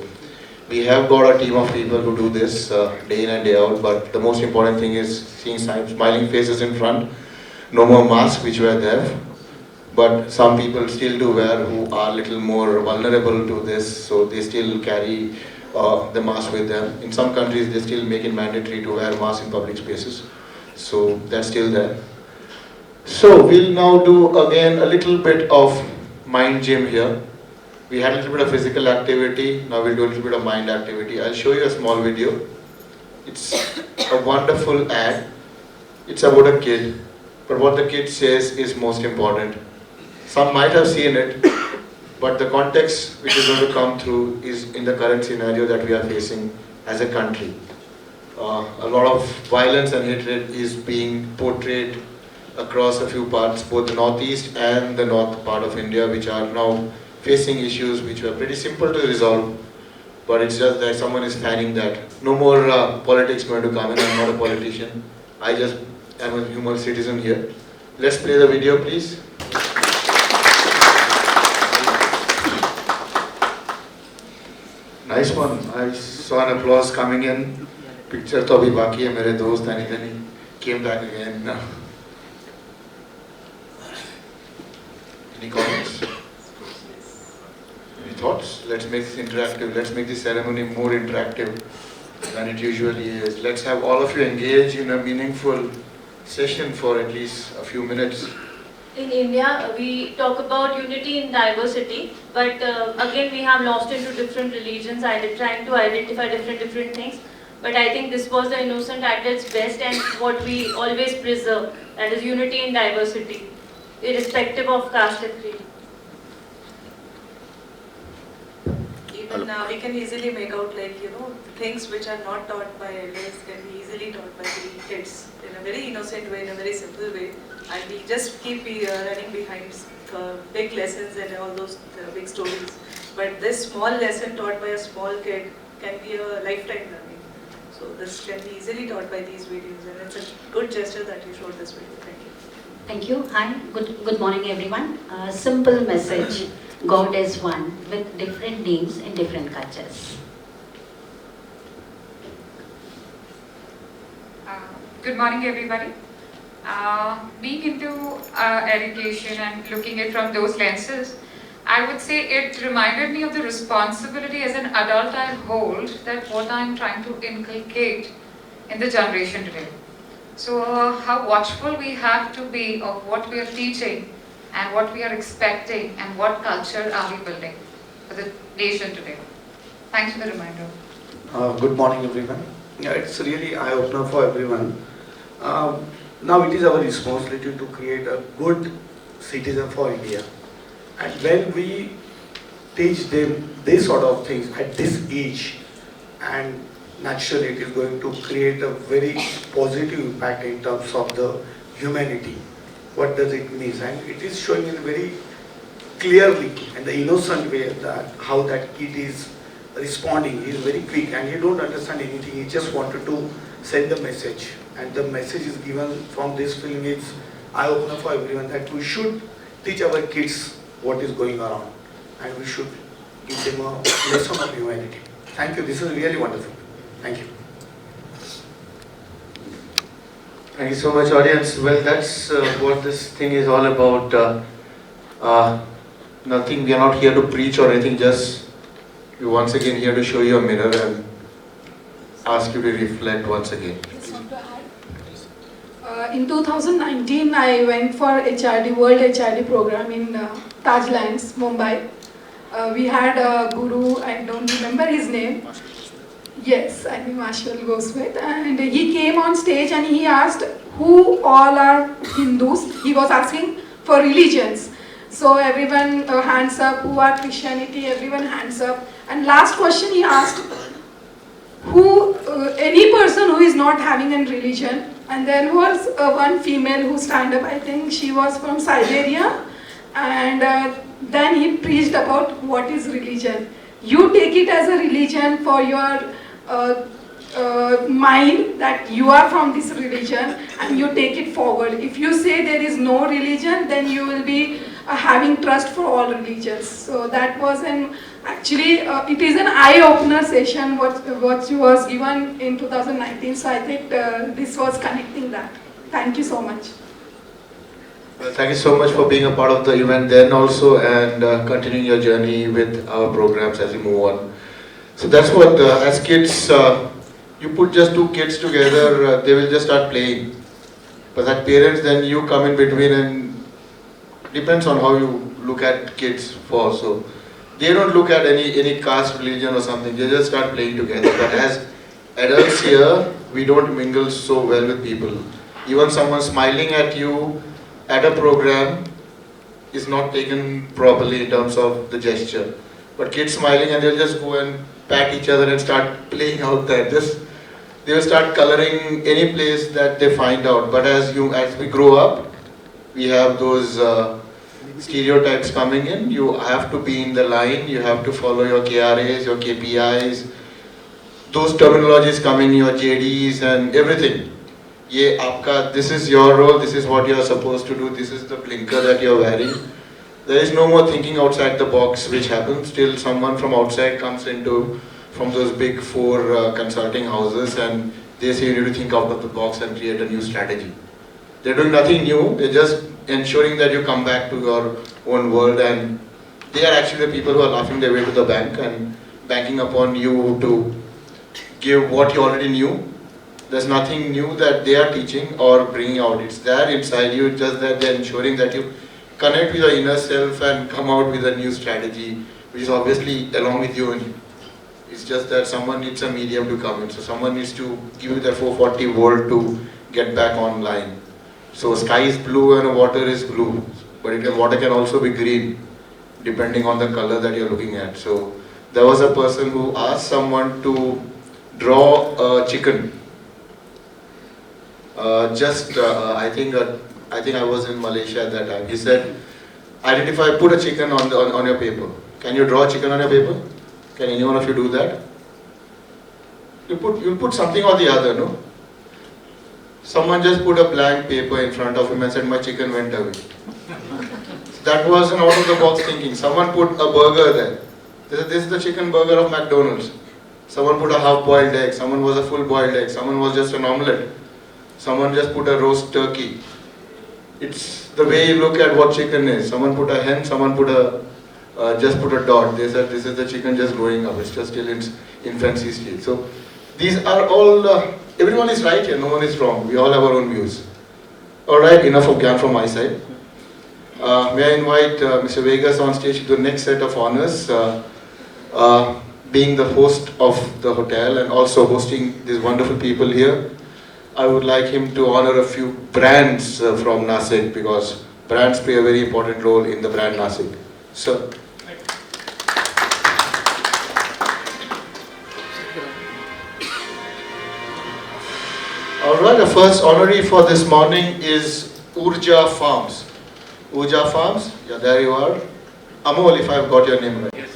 we have got a team of people who do this day in and day out, but the most important thing is seeing smiling faces in front. No more masks, which were there, but some people still do wear who are little more vulnerable to this, so they still carry the mask with them. In some countries, they still make it mandatory to wear mask in public spaces, so that's still there. So we'll now do again a little bit of mind gym here. We had a little bit of physical activity, now we'll do a little bit of mind activity. I'll show you a small video. It's a wonderful ad. It's about a kid, but what the kid says is most important. Some might have seen it, but the context which is going to come through is in the current scenario that we are facing as a country. A lot of violence and hatred is being portrayed across a few parts, both the northeast and the north part of India, which are now facing issues which were pretty simple to resolve, but it's just that someone is fanning that. No more politics going to come in. I'm not a politician. I just am a human citizen here. Let's play the video, please. Nice one. I saw an applause coming in. Picture to abhi baki hai mere dost, and then he came back again. Any comments? Any thoughts? Let's make this interactive. Let's make this ceremony more interactive than it usually is. Let's have all of you engage in a meaningful session for at least a few minutes. In India, we talk about unity in diversity, but again we have lost into different religions, trying to identify different things. But I think this was the innocent at its best, and what we always preserve, that is unity in diversity, irrespective of caste and creed. Even we can easily make out, like, things which are not taught by elders can be easily taught by the kids in a very innocent way, in a very simple way, and we just keep running behind big lessons and all those big stories. But this small lesson taught by a small kid can be a lifetime learning. So this can be easily taught by these videos, and it's a good gesture that you showed this video. Thank you. Thank you. Hi, good morning everyone. Simple message. God is one with different names in different cultures. Good morning everybody. Being into education and looking at from those lenses, I would say it reminded me of the responsibility as an adult I hold, that what I'm trying to inculcate in the generation today. So how watchful we have to be of what we are teaching and what we are expecting and what culture are we building for the nation today. Thanks for the reminder. Good morning everyone. Yeah, it's really eye-opener for everyone. Now it is our responsibility to create a good citizen for India. And when we teach them this sort of things at this age, and naturally it is going to create a very positive impact in terms of the humanity. What does it mean? And it is showing in very clearly and the innocent way that how that kid is responding. He is very quick and he don't understand anything. He just wanted to send the message. And the message is given from this film is eye-opener for everyone, that we should teach our kids what is going around and we should give them a lesson of humanity. Thank you. This is really wonderful. Thank you. Thank you so much, audience. Well, that's what this thing is all about. Nothing, we are not here to preach or anything, just we once again here to show you a mirror and ask you to reflect once again. In 2019, I went for HRD, World HRD program in Tajlands, Mumbai. We had a guru, I don't remember his name. Yes, I think Marshall Goswami. And he came on stage and he asked who all are Hindus. He was asking for religions. So everyone hands up, who are Christianity, everyone hands up. And last question he asked, who, any person who is not having a religion. And there was one female who stand up, I think she was from Siberia. And then he preached about what is religion. You take it as a religion for your mind that you are from this religion and you take it forward. If you say there is no religion, then you will be having trust for all religions. So that was actually it is an eye-opener session what was given in 2019. So I think this was connecting that. Thank you so much. Well, thank you so much for being a part of the event then also, and continuing your journey with our programs as we move on. So that's what, as kids, you put just two kids together, they will just start playing. But as parents, then you come in between, and depends on how you look at kids for. So they don't look at any caste, religion or something. They just start playing together. But as adults here, we don't mingle so well with people. Even someone smiling at you at a program is not taken properly in terms of the gesture. But kids smiling, and they'll just go and pat each other and start playing out there. Just they will start coloring any place that they find out. But as we grow up, we have those stereotypes coming in. You have to be in the line. You have to follow your KRAs, your KPIs. Those terminologies coming, your JDs and everything. This is your role, this is what you are supposed to do, this is the blinker that you are wearing. There is no more thinking outside the box which happens till someone from outside comes into, from those big four consulting houses, and they say you need to think out of the box and create a new strategy. They're doing nothing new, they're just ensuring that you come back to your own world, and they are actually the people who are laughing their way to the bank and banking upon you to give what you already knew. There's nothing new that they are teaching or bringing out. It's there inside you, just that they're ensuring that you connect with your inner self and come out with a new strategy, which is obviously along with you. And it's just that someone needs a medium to come in. So someone needs to give you that 440 volt to get back online. So sky is blue and water is blue, but water can also be green, depending on the color that you're looking at. So there was a person who asked someone to draw a chicken. I think I was in Malaysia at that time. He said, put a chicken on your paper. Can you draw a chicken on your paper? Can anyone of you do that? You put something or the other, no? Someone just put a blank paper in front of him and said, my chicken went away. So that was an out of the box thinking. Someone put a burger there. This is the chicken burger of McDonald's. Someone put a half-boiled egg. Someone was a full-boiled egg. Someone was just an omelette. Someone just put a roast turkey. It's the way you look at what chicken is. Someone put a hen, someone just put a dot. They said this is the chicken just growing up. It's just still in infancy stage. So these are all, everyone is right here, no one is wrong. We all have our own views. Alright, enough of Gyan from my side. May I invite Mr. Vegas on stage to the next set of honors. Being the host of the hotel and also hosting these wonderful people here. I would like him to honor a few brands from Nashik, because brands play a very important role in the brand Nashik. Sir. Alright, the first honoree for this morning is Urja Farms. Urja Farms, yeah, there you are. Amol, if I've got your name right. Yes.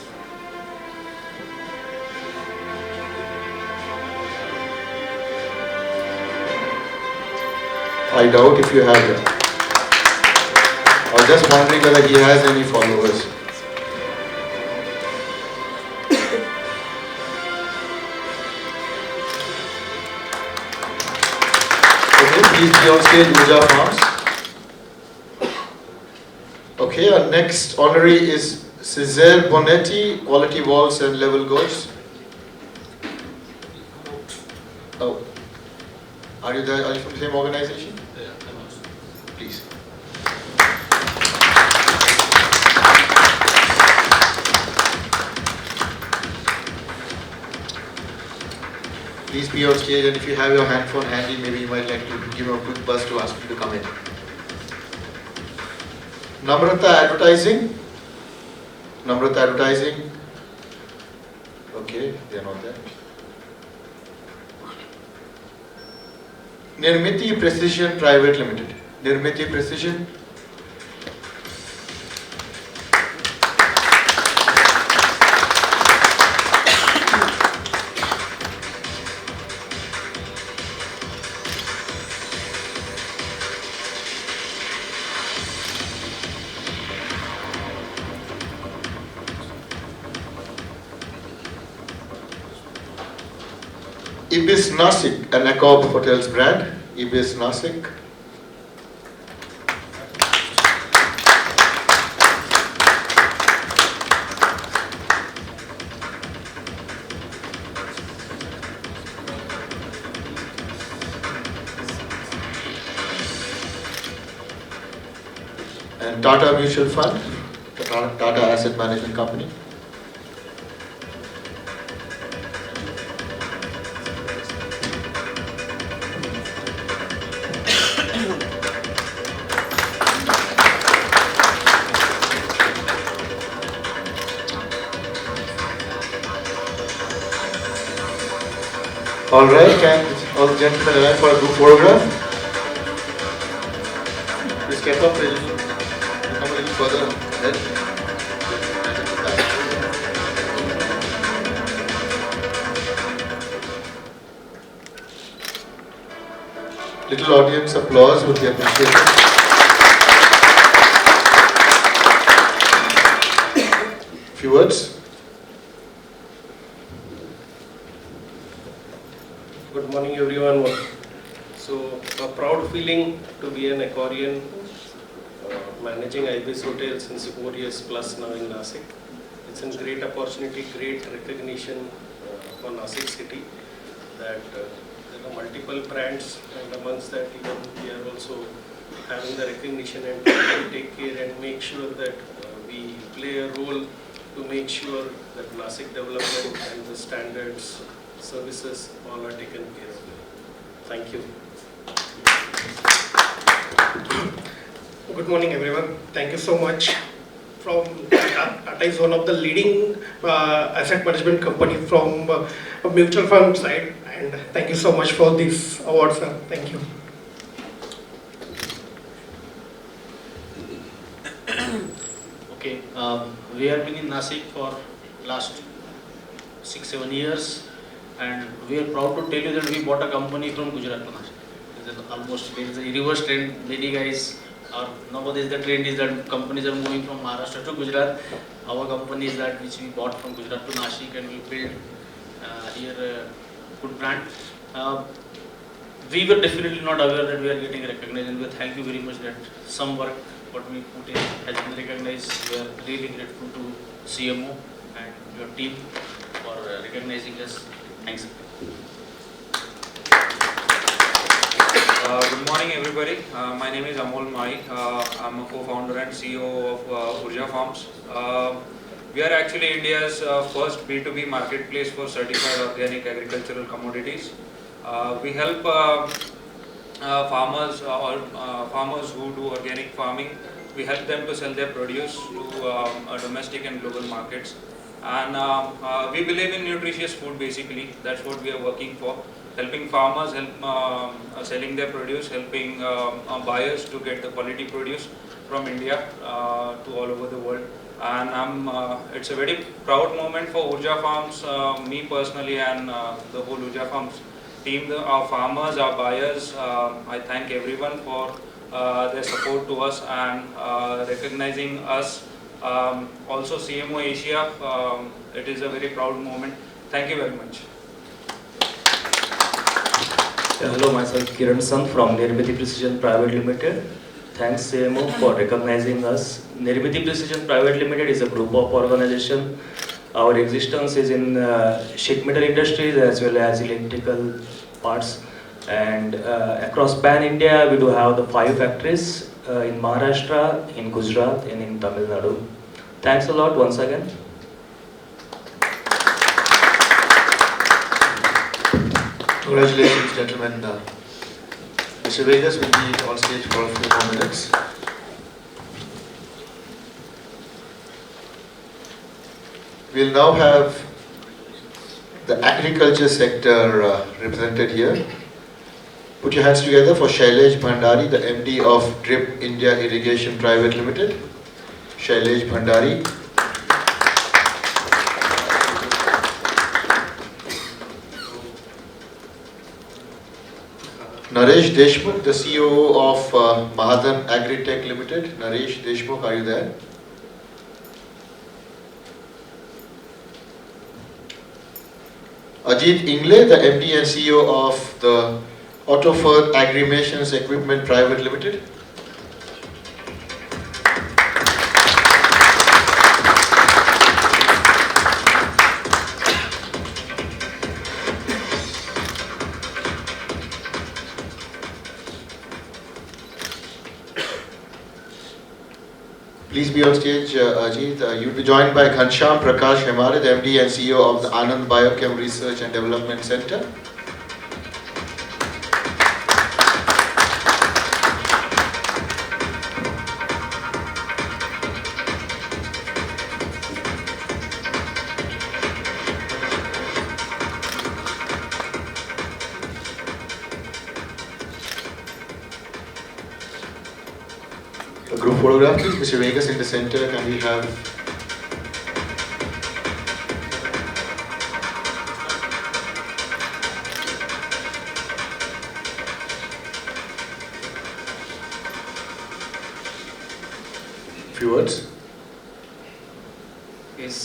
I doubt if you have that. I was just wondering whether he has any followers. Okay, please be on stage, Urja Farms. Okay, our next honoree is Cesare Bonetti, Quality Walls and Level Goals. Oh. Are you from the same organization? Yeah, please. Please be on stage, and if you have your handphone handy, maybe you might like to give a quick buzz to ask you to come in. Namrata Advertising. Namrata Advertising. Okay, they are not there. Nirmiti Precision Private Limited. Nirmiti Precision. Ibis Nashik, an Acob Hotels brand. Ibis Nashik. and Tata Mutual Fund, Tata Asset Management Company. All right, can all the gentlemen arrive for a group photograph? Please step up a little, come a little further ahead. Little audience applause would be appreciated. Few words. Good morning, everyone. So, a proud feeling to be an Ecuadorian, managing Ibis Hotel since 4 years plus now in Nashik. It's a great opportunity, great recognition for Nashik city that there are multiple brands, and amongst that even we are also having the recognition and to take care and make sure that we play a role to make sure that Nashik development and the standards, services all are taken care of. Thank you. Good morning, everyone. Thank you so much. From Tata is one of the leading asset management company from a mutual fund side, and thank you so much for this award, sir. Thank you. Okay, we have been in Nashik for last 6-7 years, and we are proud to tell you that we bought a company from Gujarat to Nashik. Almost there is a reverse trend. Many guys are nowadays the trend is that companies are moving from Maharashtra to Gujarat. Our company is that which we bought from Gujarat to Nashik, and we built here a good brand. We were definitely not aware that we are getting recognized, and we thank you very much that some work what we put in has been recognized. We are really grateful to CMO and your team for recognizing us. Thanks. Good morning, everybody. My name is Amol Mai. I'm a co-founder and CEO of Urja Farms. We are actually India's first B2B marketplace for certified organic agricultural commodities. We help farmers who do organic farming. We help them to sell their produce to domestic and global markets. And we believe in nutritious food basically. That's what we are working for. Helping farmers, selling their produce, helping buyers to get the quality produce from India to all over the world. And it's a very proud moment for Urja Farms, me personally, and the whole Urja Farms team, our farmers, our buyers. I thank everyone for their support to us and recognizing us. Also CMO Asia, it is a very proud moment. Thank you very much. Hello, myself Kiran Sangh from Nirbiti Precision Private Limited. Thanks CMO for recognizing us. Nirbiti Precision Private Limited is a group of organization. Our existence is in sheet metal industries as well as electrical parts. And across Pan India, we do have the 5 factories in Maharashtra, in Gujarat, and in Tamil Nadu. Thanks a lot once again. Congratulations, gentlemen. Mr. Vegas will be on stage for a few more minutes. We'll now have the agriculture sector represented here. Put your hands together for Shailesh Bhandari, the MD of Drip India Irrigation Private Limited. Shailesh Bhandari. Naresh Deshmukh, the CEO of Mahadan Agritech Limited. Naresh Deshmukh, are you there? Ajit Ingle, the MD and CEO of the Autofert Agrimations Equipment Private Limited. Please be on stage, Ajit. You'll be joined by Ghanshyam Prakash Hemare, the MD and CEO of the Anand Biochem Research and Development Center. A group photograph, please. Mr. Vegas in the center. Can we have few words? इस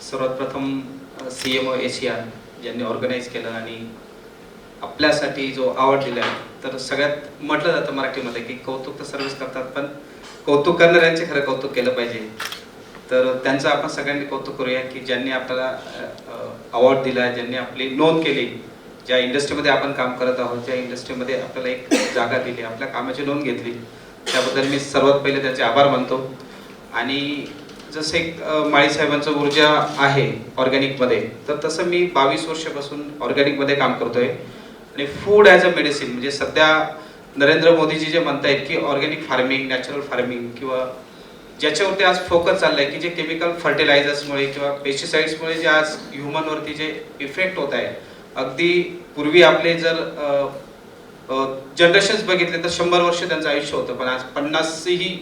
सर्वात प्रथम CMO Asia ज्यांनी organise केलं आणि आपल्यासाठी जो award दिला तर सगळ्यात म्हटलं जातं मराठीमध्ये की कौतुक तर सर्वच करतात पण कौतुक करणाऱ्यांचे खरं कौतुक केलं पाहिजे. तर त्यांचं आपण सगळ्यांनी कौतुक करूया की ज्यांनी आपल्याला अवॉर्ड दिला, ज्यांनी आपली नोंद केली, ज्या इंडस्ट्रीमध्ये आपण काम करत आहोत, ज्या इंडस्ट्रीमध्ये आपल्याला एक जागा दिली, आपल्या कामाची नोंद घेतली, त्याबद्दल मी सर्वात पहिले त्यांचे आभार मानतो. आणि जसे माळी साहेबांचं ऊर्जा आहे ऑर्गॅनिकमध्ये, तर तसं मी 22 वर्षापासून ऑर्गॅनिकमध्ये काम करतोय. आणि फूड ॲज अ मेडिसिन म्हणजे सध्या नरेंद्र मोदीजी जे म्हणतायत की ऑर्गॅनिक फार्मिंग, नॅचरल फार्मिंग किंवा ज्याच्यावरती आज फोकस चाललाय की जे केमिकल फर्टिलायझर्समुळे किंवा पेस्टिसाइड्समुळे जे आज ह्युमनवरती जे इफेक्ट होत आहे, अगदी पूर्वी आपले जर जनरेशन्स बघितले तर 100 वर्ष त्यांचं आयुष्य होतं, पण आज 50 ही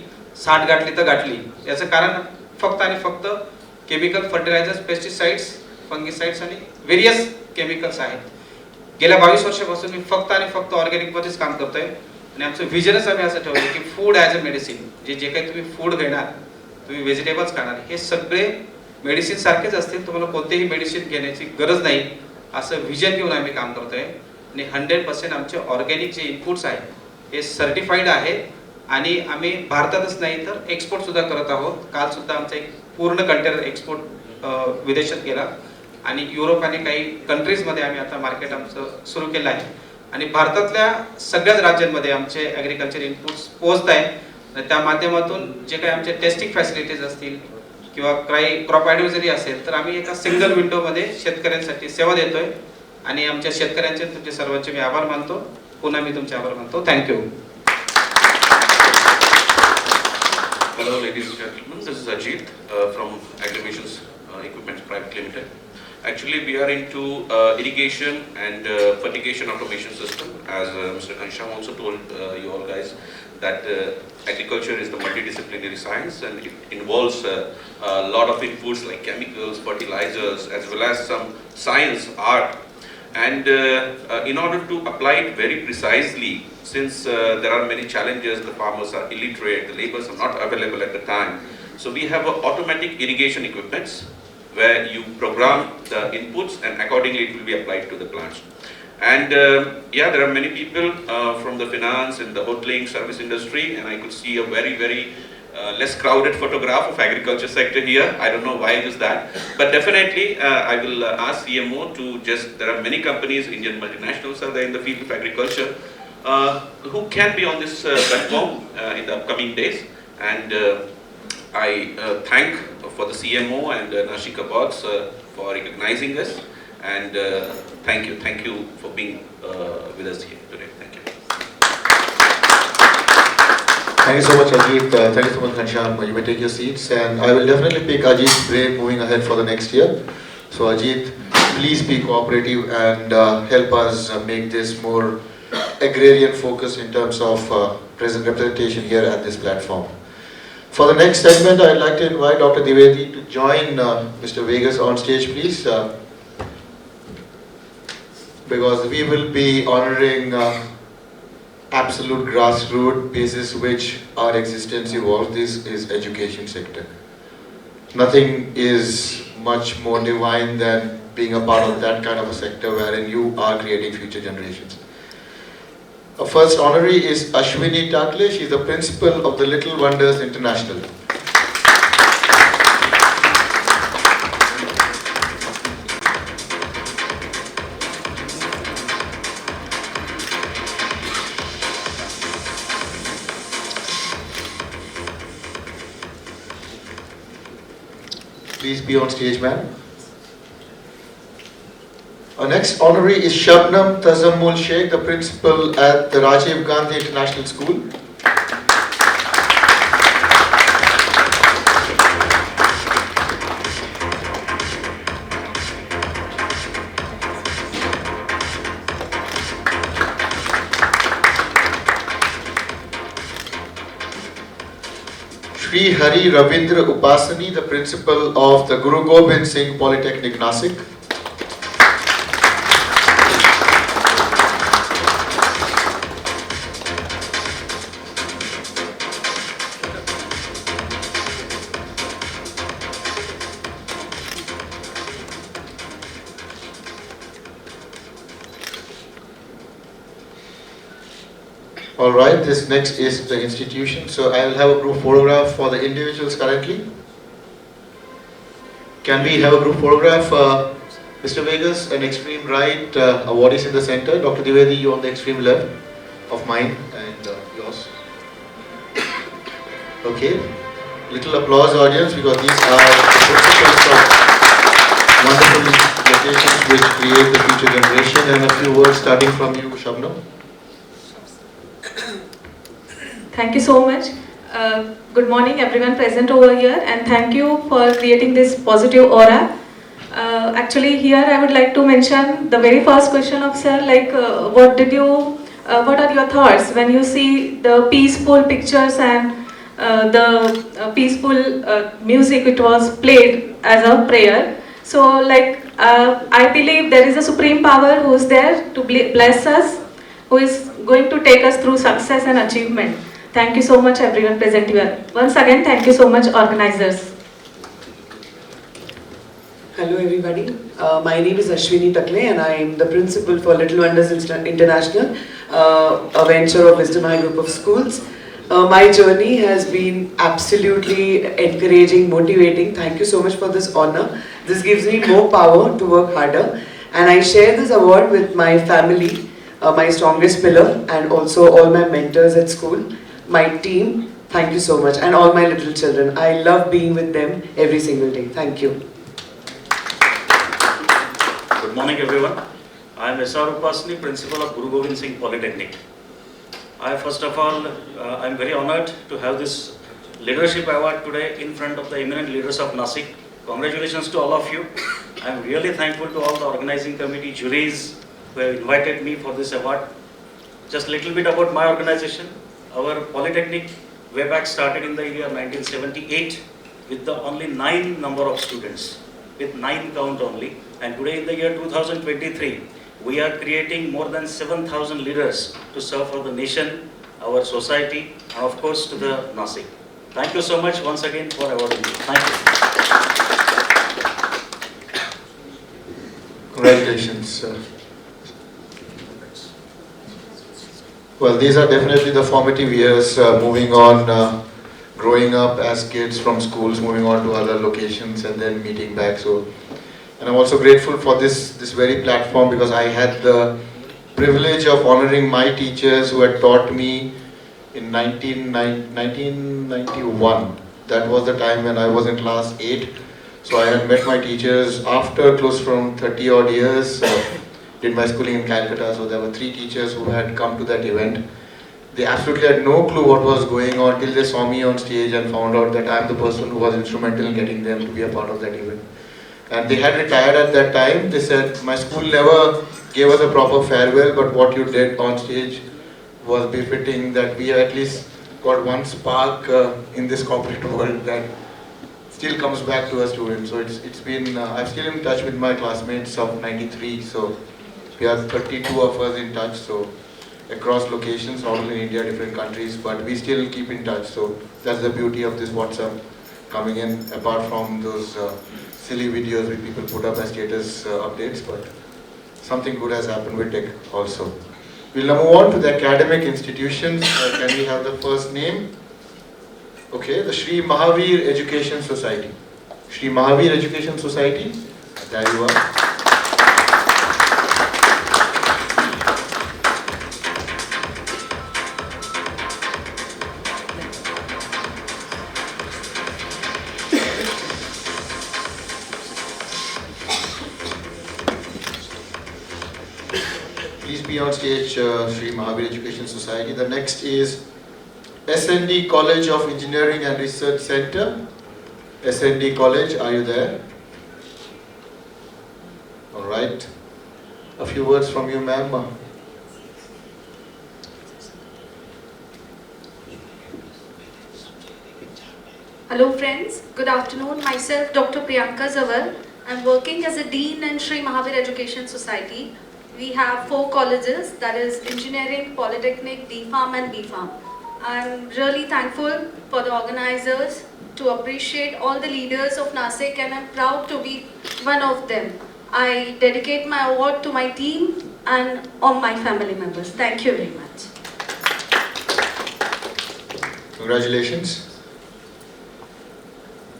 60 गाठली तर गाठली. याचं कारण फक्त आणि फक्त केमिकल फर्टिलायझर्स, पेस्टिसाइड्स, फंगिसाइड्स आणि व्हेरियस केमिकल्स आहेत. गेल्या 22 वर्षापासून मी फक्त आणि फक्त ऑर्गॅनिकमध्येच काम करतोय. आणि आमचं व्हिजनच आम्ही असं ठेवलं की फूड ॲज अ मेडिसिन, जे काही तुम्ही फूड घेणार, तुम्ही व्हेजिटेबल्स खाणार, हे सगळे मेडिसिन सारखेच असतील, तुम्हाला कोणतेही मेडिसिन घेण्याची गरज नाही, असं व्हिजन घेऊन आम्ही काम करतोय. आणि 100% आमचे ऑर्गॅनिक जे इनपुट्स आहेत हे सर्टिफाईड आहेत. आणि आम्ही भारतातच नाही तर एक्सपोर्ट सुद्धा करत आहोत. काल सुद्धा आमचा एक पूर्ण कंटेनर एक्सपोर्ट विदेशात गेला आणि युरोप आणि काही कंट्रीजमध्ये आम्ही आता मार्केट आमचं सुरू केलं आहे. आणि भारतातल्या सगळ्याच राज्यांमध्ये आमचे ॲग्रिकल्चर इनपुट्स पोहोचत आहेत. त्या माध्यमातून जे काही आमचे टेस्टिंग फॅसिलिटीज असतील किंवा काही क्रॉप ॲडव्हायझरी असेल तर आम्ही एका सिंगल विंडोमध्ये शेतकऱ्यांसाठी सेवा देतोय. आणि आमच्या शेतकऱ्यांचे तुमचे सर्वांचे मी आभार मानतो. पुन्हा मी तुमचे आभार मानतो. Thank you. Hello ladies and gentlemen, this is Ajit from Agrimations Equipment Private Limited. Actually we are into irrigation and fertigation automation system, as Mr. Ghanshyam also told you all guys that agriculture is the multidisciplinary science and it involves a lot of inputs like chemicals, fertilizers, as well as some science, art. And in order to apply it very precisely, since there are many challenges, the farmers are illiterate, the laborers are not available at the time, so we have automatic irrigation equipments where you program the inputs and accordingly it will be applied to the plants. And yeah, there are many people from the finance and the hoteling service industry, and I could see a very less crowded photograph of agriculture sector here. I don't know why it is that, but definitely I will ask CMO to just, there are many companies, Indian multinationals are there in the field of agriculture who can be on this platform in the upcoming days. And I thank for the CMO and Nashik Awards for recognizing us, and thank you for being with us here today. Thank you. Thank you so much, Ajit. Thank you so much, Ghanshyam. You may take your seats, and I will definitely pick Ajit's brain moving ahead for the next year. So, Ajit, please be cooperative and help us make this more agrarian focus in terms of present representation here at this platform. For the next segment, I'd like to invite Dr. Dwivedi to join Mr. Vegas on stage, please, because we will be honoring absolute grassroots basis which our existence evolves. This is education sector. Nothing is much more divine than being a part of that kind of a sector wherein you are creating future generations. Our first honoree is Ashwini Takle. She is the principal of the Little Wonders International. Please be on stage, ma'am. Our next honoree is Shabnam Tazammul Sheikh, the principal at the Rajiv Gandhi International School. Shri Hari Ravindra Upasani, the principal of the Guru Gobind Singh Polytechnic, Nashik. Alright, this next is the institution. So I will have a group photograph for the individuals currently. Can we have a group photograph? Mr. Vegas, an extreme right, awardees in the center. Dr. Dwivedi, you on the extreme left of mine and yours. Okay. Little applause, audience, because these are the principles of wonderful locations which create the future generation. And a few words starting from you, Shabnam. Thank you so much. Good morning everyone present over here, and thank you for creating this positive aura. Actually here I would like to mention the very first question of sir, like what are your thoughts when you see the peaceful pictures and the peaceful music which was played as a prayer. So like I believe there is a supreme power who is there to bless us, who is going to take us through success and achievement. Thank you so much everyone present here. Once again, thank you so much organizers. Hello everybody, my name is Ashwini Takle and I am the principal for Little Wonders International, a venture of Wisdom High Group of Schools. My journey has been absolutely encouraging, motivating. Thank you so much for this honor. This gives me more power to work harder, and I share this award with my family, my strongest pillar, and also all my mentors at school, my team. Thank you so much, and all my little children. I love being with them every single day. Thank you. Good morning everyone. I am S.R. Upasani, principal of Guru Gobind Singh Polytechnic. First of all, I am very honored to have this leadership award today in front of the eminent leaders of Nashik. Congratulations to all of you. I am really thankful to all the organizing committee, juries who have invited me for this award. Just a little bit about my organization. Our Polytechnic way back started in the year 1978 with the only 9 number of students, with 9 count only. And today in the year 2023, we are creating more than 7,000 leaders to serve for the nation, our society, and of course to the Nashik. Thank you so much once again for awarding me. Thank you. Congratulations. Well, these are definitely the formative years, moving on, growing up as kids from schools, moving on to other locations and then meeting back. And I'm also grateful for this very platform, because I had the privilege of honoring my teachers who had taught me in 1991. That was the time when I was in class 8. So I had met my teachers after close from 30 odd years. Did my schooling in Calcutta, so there were 3 teachers who had come to that event. They absolutely had no clue what was going on till they saw me on stage and found out that I am the person who was instrumental in getting them to be a part of that event. And they had retired at that time. They said, my school never gave us a proper farewell, but what you did on stage was befitting, that we at least got one spark in this corporate world that still comes back to us students. So it's been, I'm still in touch with my classmates of 93, so we are 32 of us in touch, so across locations, not only in India, different countries, but we still keep in touch. So that's the beauty of this WhatsApp coming in, apart from those silly videos which people put up as status updates, but something good has happened with tech also. We'll now move on to the academic institutions. Can we have the first name? Okay, the Sri Mahavir Education Society. Sri Mahavir Education Society, there you are. Please be on stage, Sri Mahavir Education Society. The next is SND College of Engineering and Research Center. SND College, are you there? All right. A few words from you, ma'am. Hello friends, good afternoon. Myself Dr. Priyanka Zawal. I'm working as a Dean in Sri Mahavir Education Society. We have 4 colleges, that is Engineering, Polytechnic, D-Farm and B-Farm. I'm really thankful for the organizers to appreciate all the leaders of Nashik, and I'm proud to be one of them. I dedicate my award to my team and all my family members. Thank you very much. Congratulations.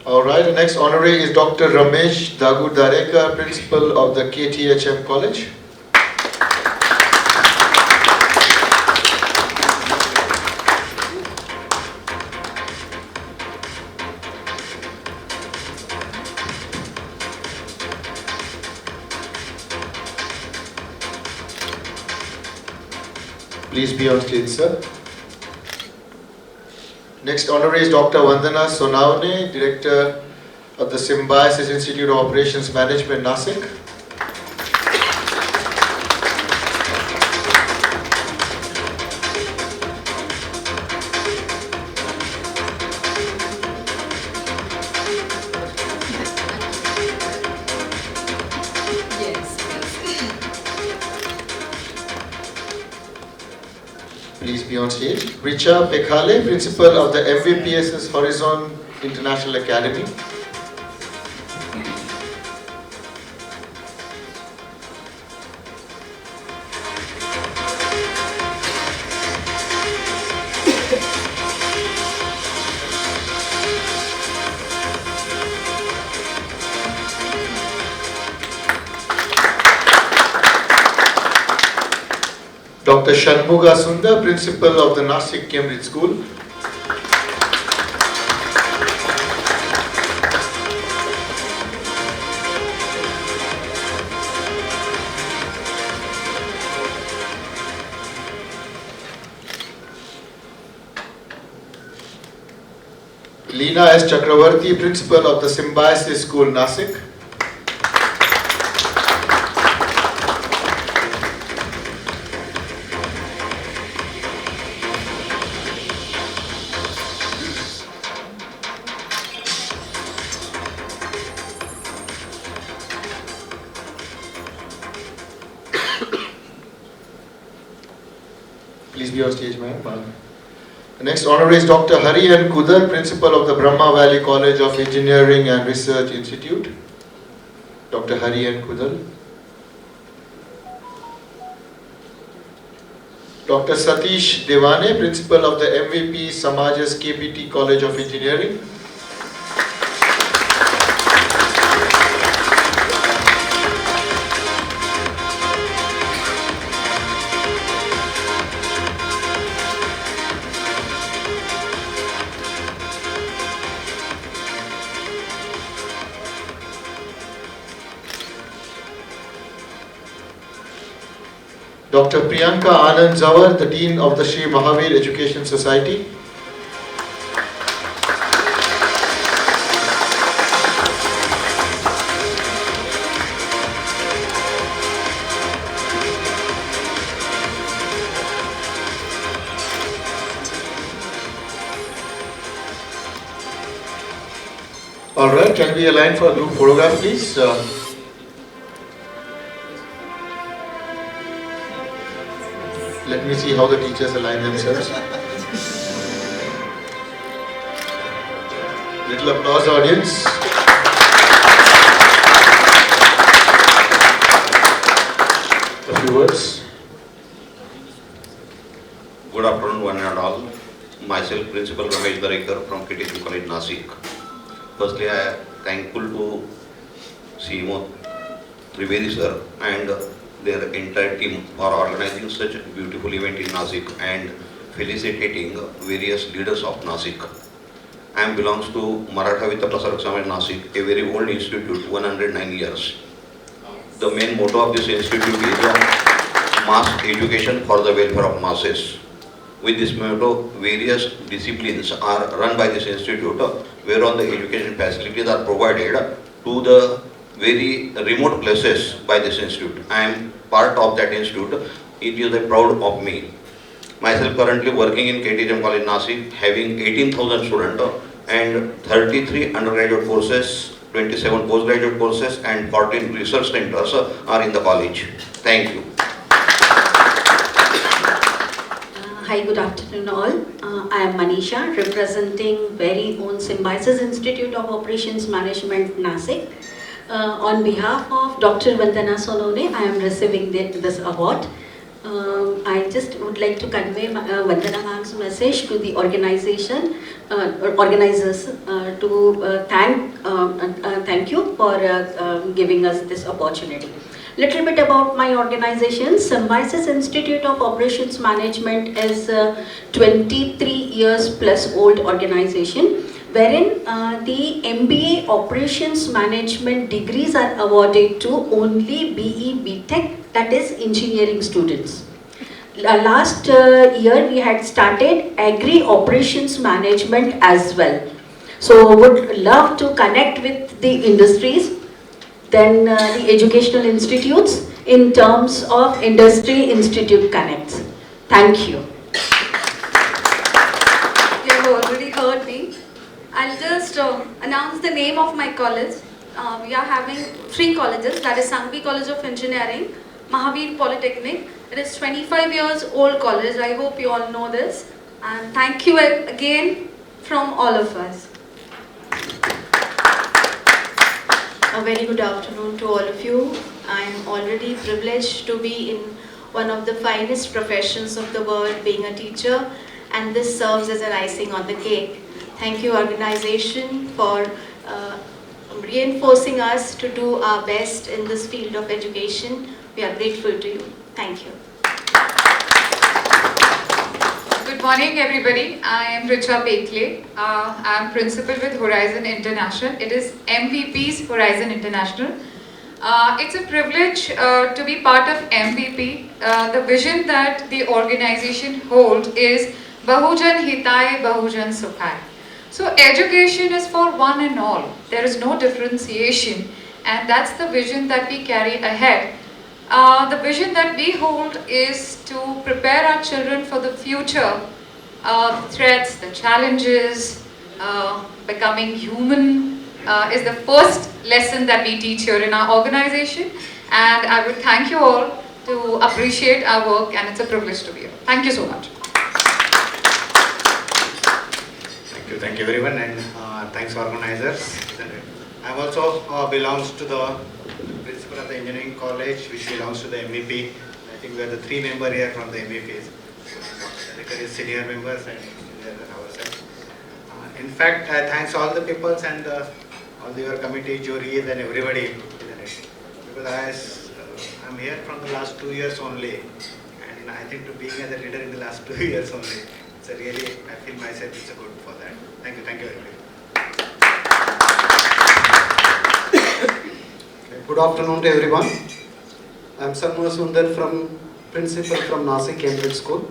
Alright, the next honoree is Dr. Ramesh Dagudareka, Principal of the KTHM College. Please be on stage, sir. Next honoree is Dr. Vandana Sonawane, Director of the Symbiosis Institute of Operations Management, Nashik. Please be on stage. Richa Pekhale, Principal of the MVPS's Horizon International Academy. Dr. Shanmuga Sundar, Principal of the Nashik Cambridge School. Leena S. Chakravarti, Principal of the Symbiosis School, Nashik. Please be on stage, ma'am. The next honoree is Dr. Hari N. Kudar, Principal of the Brahma Valley College of Engineering and Research Institute. Dr. Hari N. Kudar. Dr. Satish Devane, Principal of the MVP Samajas KPT College of Engineering. Dr. Priyanka Anand Zawar, the Dean of the Sri Mahavir Education Society. Alright, can we align for a group photograph, please? Let me see how the teachers align themselves. Little applause, audience. A few words. Good afternoon, one and all. Myself, Principal Ramesh Darekar from KTHM College, Nashik. Firstly, I am thankful to CMO Trivedi sir and their entire team for organizing such a beautiful event in Nashik and felicitating various leaders of Nashik. I am belongs to Maratha Vitta Prasarak Samaj Nashik, a very old institute, 109 years. The main motto of this institute is mass education for the welfare of masses. With this motto, various disciplines are run by this institute, whereon the education facilities are provided to the very remote places by this institute. I am part of that institute. It is a proud of me. Myself currently working in KTHM College Nashik, having 18,000 students and 33 undergraduate courses, 27 postgraduate courses and 14 research centers are in the college. Thank you. Hi, good afternoon all. I am Manisha, representing very own Symbiosis Institute of Operations Management, Nashik. On behalf of Dr. Vandana Sonone, I am receiving this award. I just would like to convey Vandana ma'am's message to the organization, organizers, to thank you for giving us this opportunity. Little bit about my organization. Symbiosis Institute of Operations Management is a 23 years plus old organization, wherein the MBA Operations Management degrees are awarded to only BE BTech, that is engineering students. Last year we had started Agri Operations Management as well. So would love to connect with the industries, then the educational institutes in terms of industry institute connects. Thank you. You have already heard me. I'll just announce the name of my college. We are having 3 colleges, that is Sangvi College of Engineering, Mahavir Polytechnic. It is 25 years old college. I hope you all know this. And thank you again from all of us. A very good afternoon to all of you. I am already privileged to be in one of the finest professions of the world, being a teacher, and this serves as an icing on the cake. Thank you, organization, for reinforcing us to do our best in this field of education. We are grateful to you. Thank you. Good morning, everybody. I am Richa Pekle. I am principal with Horizon International. It is MVP's Horizon International. It's a privilege to be part of MVP. The vision that the organization holds is Bahujan Hitai, Bahujan Sukhai. So education is for one and all. There is no differentiation, and that's the vision that we carry ahead. The vision that we hold is to prepare our children for the future threats, the challenges, becoming human is the first lesson that we teach here in our organization. And I would thank you all to appreciate our work, and it's a privilege to be here. Thank you so much. Thank you everyone, and thanks organizers. I also belongs to the principal of the engineering college, which belongs to the MVP. I think we are the 3 members here from the MVPs. There is senior members and ourselves. In fact, I thanks all the peoples and all your committee, juries and everybody. Because I'm here from the last 2 years only, and I think to being as a leader in the last 2 years only, it's a really, I feel myself it's a good for that. Thank you everybody. Good afternoon to everyone. I am Sanmugha Sundar, principal from Nashik Cambridge School.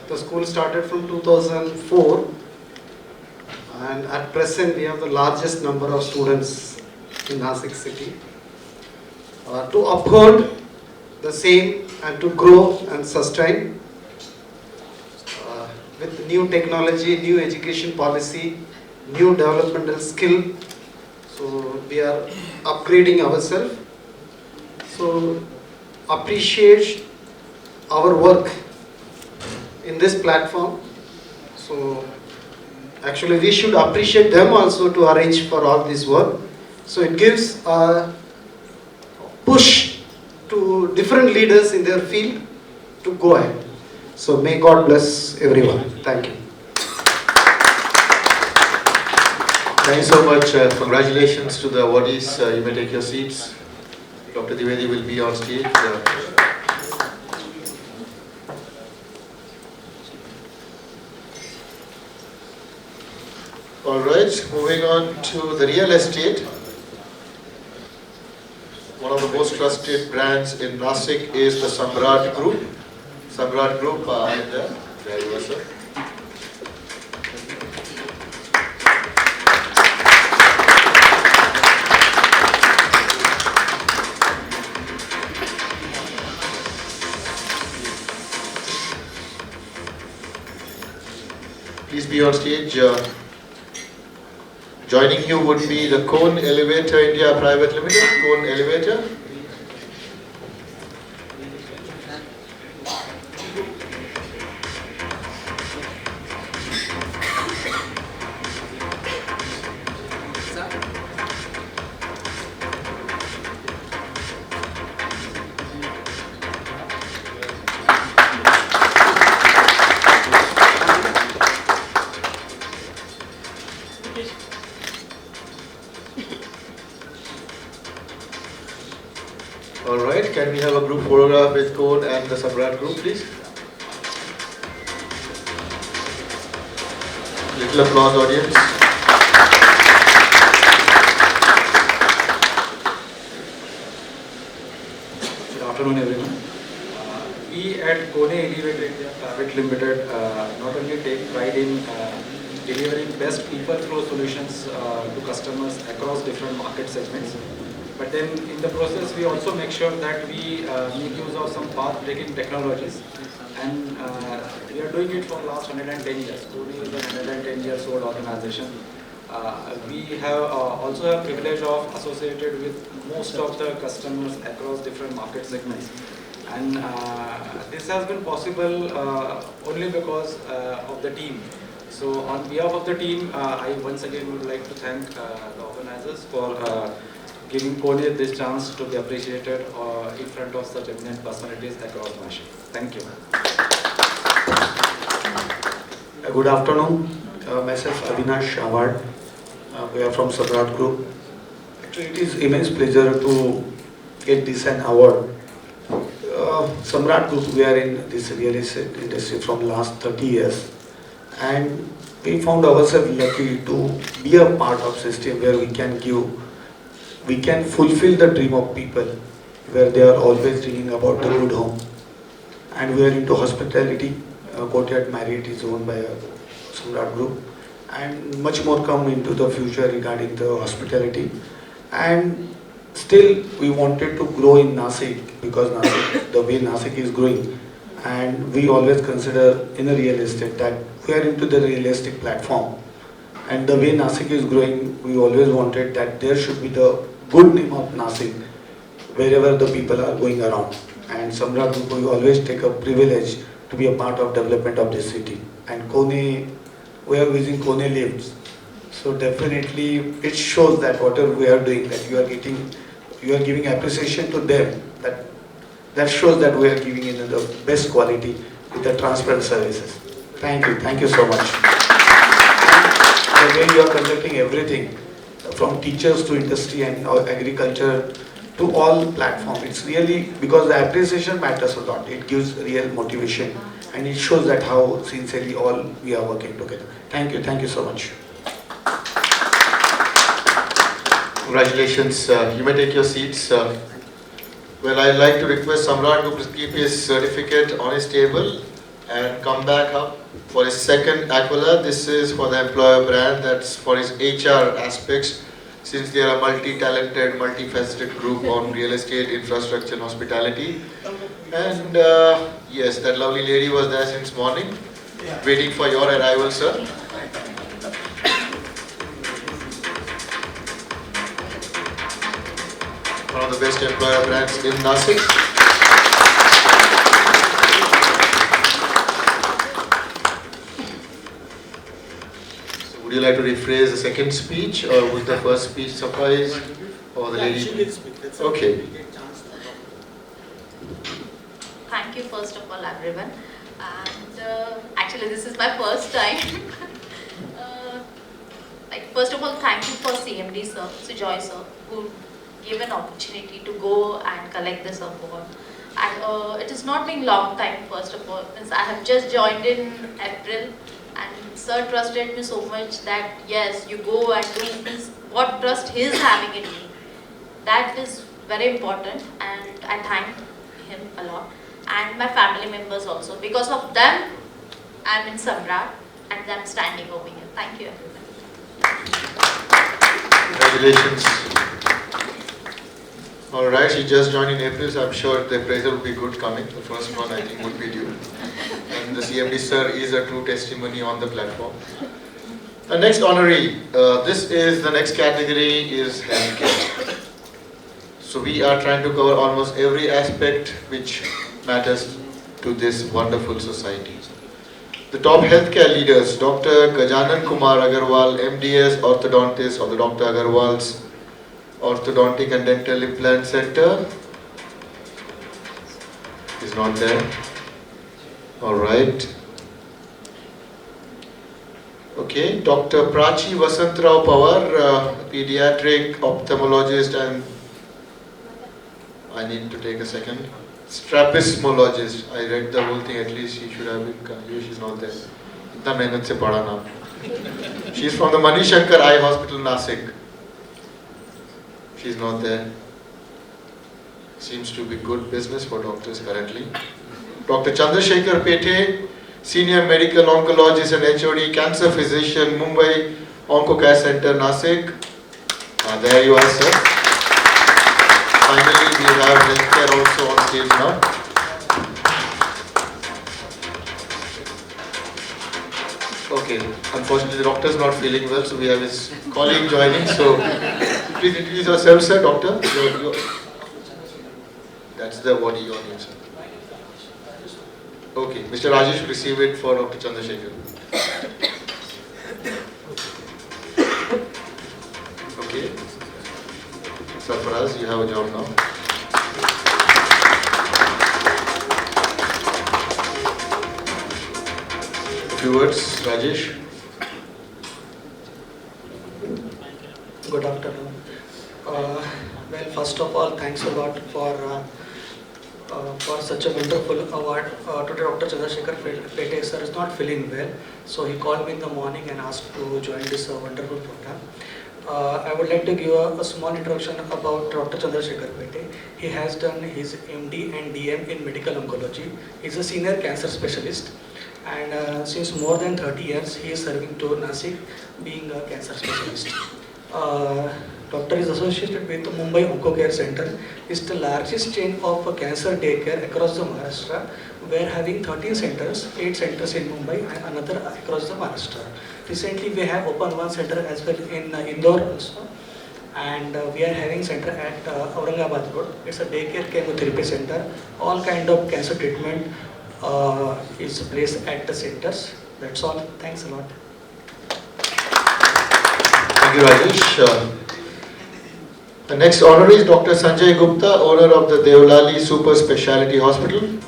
The school started from 2004, and at present we have the largest number of students in Nashik city. To uphold the same and to grow and sustain with new technology, new education policy, new developmental skill. So we are upgrading ourselves. So appreciate our work in this platform. So actually we should appreciate them also to arrange for all this work. So it gives a push to different leaders in their field to go ahead. So may God bless everyone. Thank you. Thank you so much. Congratulations to the awardees. You may take your seats. Dr. Dwivedi will be on stage. All right, moving on to the real estate. one of the most trusted brands in Nashik is the Samrat Group. Samrat Group, there you are, sir. Please be on stage. Joining you would be the Cone Elevator India Private Limited. Cone Elevator. Alright, can we have a group photograph with Cone and the Samrat Group, please? Little applause, audience. Good afternoon, everyone. We at Kone Elevator India Private Limited not only take pride in delivering best people flow solutions to customers across different market segments, but then in the process we also make sure that we make use of some path-breaking technologies, and we are doing it for the last 110 years. Kone is a 110 years old organization. We have also have privilege of associated with most of the customers across different market segments, and this has been possible only because of the team. So on behalf of the team, I once again would like to thank the organizers for giving Kone this chance to be appreciated in front of such eminent personalities across Nashik. Thank you. Good afternoon. Myself Avinash Award. We are from Samrat Group. Actually, it is immense pleasure to get this an award. Samrat Group, we are in this real estate industry from last 30 years, and we found ourselves lucky to be a part of system where we can fulfill the dream of people, where they are always dreaming about the good home. And we are into hospitality. Courtyard Marriott is owned by Samrat Group, and much more come into the future regarding the hospitality. And still we wanted to grow in Nashik, because Nashik, the way Nashik is growing, and we always consider in a real estate that we are into the realistic platform, and the way Nashik is growing, we always wanted that there should be the good name of Nashik wherever the people are going around. And Samrat Group, we always take a privilege to be a part of development of this city. And Kone, we are using Kone lifts, so definitely it shows that whatever we are doing, that you are giving appreciation to them. That shows that we are giving in the best quality with the transparent services. Thank you so much. And the way you are conducting everything, from teachers to industry and agriculture to all platform, it's really because the appreciation matters a lot. It gives real motivation, and it shows that how sincerely all we are working together. Thank you so much. Congratulations. You may take your seats. Well, I'd like to request Samrat Group to keep his certificate on his table and come back up for his second accolade. This is for the employer brand, that's for his HR aspects, since they are a multi-talented, multifaceted group on real estate, infrastructure and hospitality. And yes, that lovely lady was there since morning, waiting for your arrival, sir. One of the best employer brands in Nashik. So would you like to rephrase the second speech, or was the first speech suffice? Or the lady? Okay. Thank you first of all, everyone. And actually this is my first time. First of all, thank you for CMD sir, Sujoy sir, who gave an opportunity to go and collect this award. And it has not been long time, first of all, since I have just joined in April, and sir trusted me so much that yes, you go and do this. What trust he is having in me, that is very important, and I thank him a lot. And my family members also. Because of them, I'm in Samrat and I'm standing over here. Thank you, everyone. Congratulations. Alright, she just joined in April, so I'm sure the appraisal will be good coming. The first one I think would be due. And the CMD sir is a true testimony on the platform. The next honoree, the next category is healthcare. So we are trying to cover almost every aspect which matters to this wonderful society. The top healthcare leaders, Dr. Gajanan Kumar Agarwal, MDS, orthodontist of the Dr. Agarwal's Orthodontic and Dental Implant Center. Is not there. Alright. Okay, Dr. Prachi Vasantrao Pawar, pediatric ophthalmologist and I need to take a second. Strabismologist. I read the whole thing, at least she should have been, she's not there. Itna mehnat se padha naam. She's from the Manishankar Eye Hospital, Nashik. She's not there. Seems to be good business for doctors currently. Dr. Chandrasekhar Pete, Senior Medical Oncologist and HOD, Cancer Physician, Mumbai Oncocare Center, Nashik. There you are, sir. Finally, we have healthcare also on stage now. Okay, unfortunately the doctor is not feeling well, so we have his colleague joining. So please introduce yourself, sir, doctor. That's the body your name, sir. Okay, Mr. Rajesh will receive it for Dr. Chandrasekhar. Okay. Sarfaraz, you have a job now. A few words, Rajesh. Good afternoon. Well, first of all, thanks a lot for such a wonderful award. Today, Dr. Chandrasekhar Pete sir is not feeling well, so he called me in the morning and asked to join this wonderful program. I would like to give a small introduction about Dr. Chandrasekhar Pete. He has done his MD and DM in medical oncology. He is a senior cancer specialist, and since more than 30 years, he is serving to Nashik, being a cancer specialist. Doctor is associated with the Mumbai Oncocare Center. It's the largest chain of cancer daycare across the Maharashtra. We are having 13 centers, 8 centers in Mumbai and another across the Maharashtra. Recently, we have opened one center as well in Indore also. And we are having center at Aurangabad Road. It's a daycare chemotherapy center. All kind of cancer treatment is placed at the centers. That's all. Thanks a lot. Thank you, Rajesh. The next honoree is Dr. Sanjay Gupta, owner of the Devlali Super Speciality Hospital.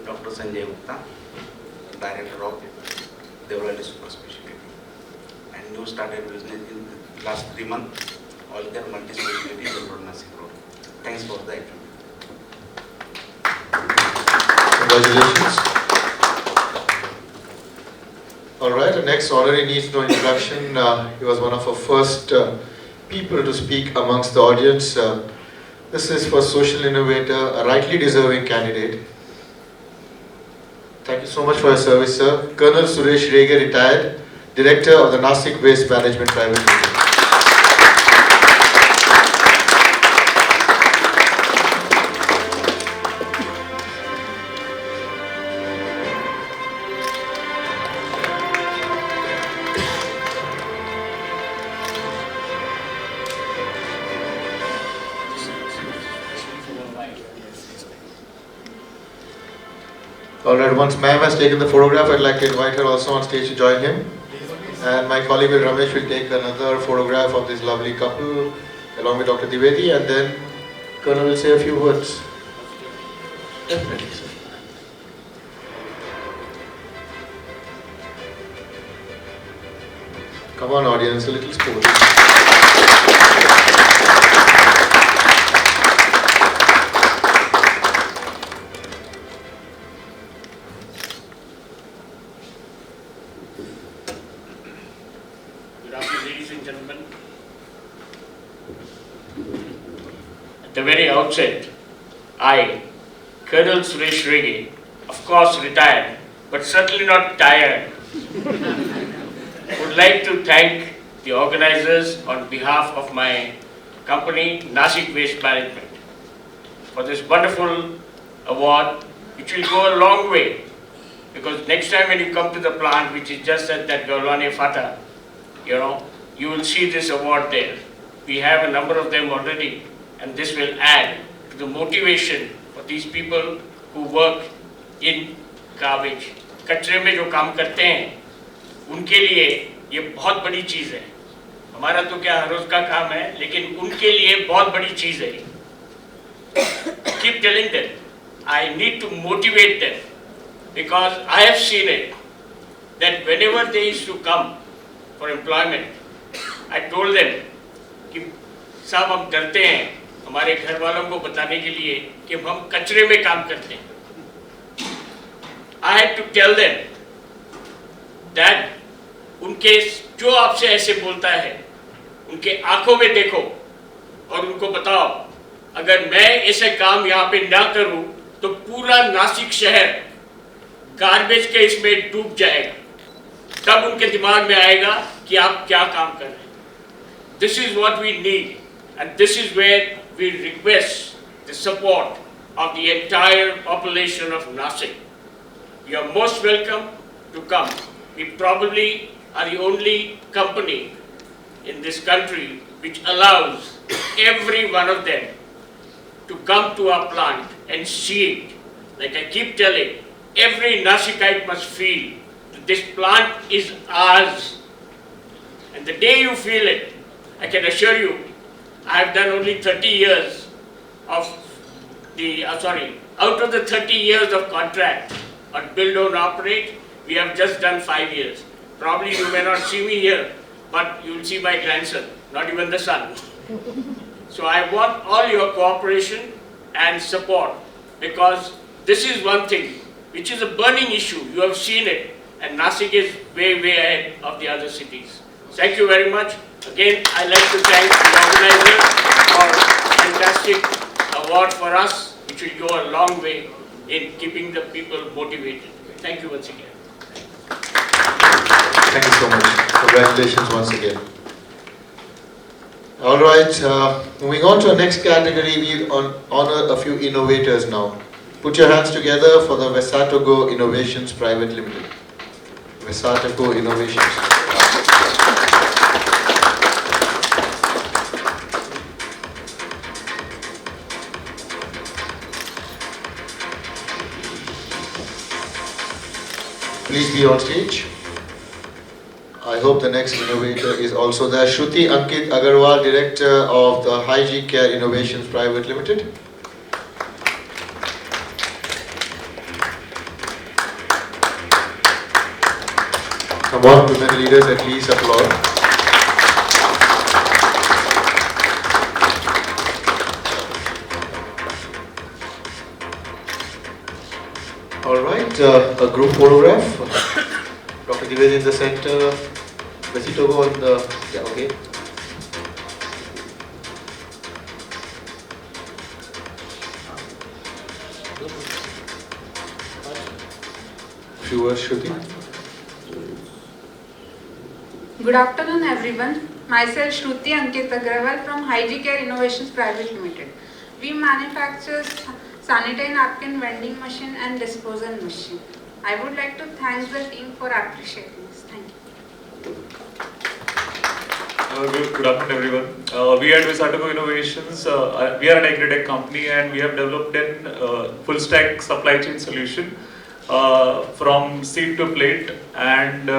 Dr. Sanjay Gupta, Director of Devlali Super Speciality. And you started business in the last 3 months, all their multi-speciality in Nashik Road. Thanks for the introduction. Congratulations. Alright, the next honoree needs no introduction. He was one of our first people to speak amongst the audience. This is for social innovator, a rightly deserving candidate. Thank you so much for your service, sir. Colonel Suresh Rege, retired, Director of the Nashik Waste Management Private Limited. Alright, once ma'am has taken the photograph, I'd like to invite her also on stage to join him. And my colleague Ramesh will take another photograph of this lovely couple along with Dr. Dwivedi, and then Colonel will say a few words. Definitely, sir. Come on, audience, a little sport. Good afternoon, ladies and gentlemen. At the very outset, I, Colonel Suresh Rege, of course retired, but certainly not tired, would like to thank the organizers on behalf of my company, Nashik Waste Management, for this wonderful award, which will go a long way. Because next time when you come to the plant, which is just at that Galwane Fata, you will see this award there. We have a number of them already, and this will add to the motivation for these people who work in garbage. कचरे में जो काम करते हैं, उनके लिए ये बहुत बड़ी चीज़ है. हमारा तो क्या हर रोज का काम है, लेकिन उनके लिए बहुत बड़ी चीज़ है. Keep telling them, I need to motivate them, because I have seen it, that whenever they used to come for employment, I told them कि साहब हम डरते हैं हमारे घर वालों को बताने के लिए कि हम कचरे में काम करते हैं. I had to tell them that उनके जो आपसे ऐसे बोलता है, उनके आंखों में देखो और उनको बताओ, अगर मैं ऐसे काम यहाँ पे ना करूँ तो पूरा नासिक शहर गार्बेज के इसमें डूब जाएगा. तब उनके दिमाग में आएगा कि आप क्या काम कर रहे हैं. This is what we need, and this is where we request the support of the entire population of Nashik. You are most welcome to come. We probably are the only company in this country which allows every one of them to come to our plant and see it. Like I keep telling, every Nashikite must feel that this plant is ours. And the day you feel it, I can assure you, I have done only 30 years of the, out of the 30 years of contract on build, own, operate, we have just done 5 years. Probably you may not see me here, but you will see my grandson, not even the son. So I want all your cooperation and support, because this is one thing which is a burning issue. You have seen it, and Nashik is way, way ahead of the other cities. Thank you very much. Again, I'd like to thank the organizers for a fantastic award for us, which will go a long way in keeping the people motivated. Thank you once again. Thank you so much. Congratulations once again. All right, moving on to the next category, we honor a few innovators now. Put your hands together for the Vesato Go Innovations Private Limited. Vesato Go Innovations. Please be on stage. I hope the next innovator is also there. Shruti Ankit Agarwal, Director of the Hygiene Care Innovations Private Limited. Come on, women leaders, at least applaud. All right, a group photograph. Dr. Divedi in the center. Vesitogo on the, yeah, okay. Few words, Shruti. Good afternoon, everyone. Myself, Shruti Ankit Agrawal from Hygiene Care Innovations Private Limited. We manufacture sanitary napkin vending machine and disposal machine. I would like to thank the team for appreciating this. Thank you. Good afternoon, everyone. We at Vesato Go Innovations, we are an agri-tech company, and we have developed a full stack supply chain solution from seed to plate, and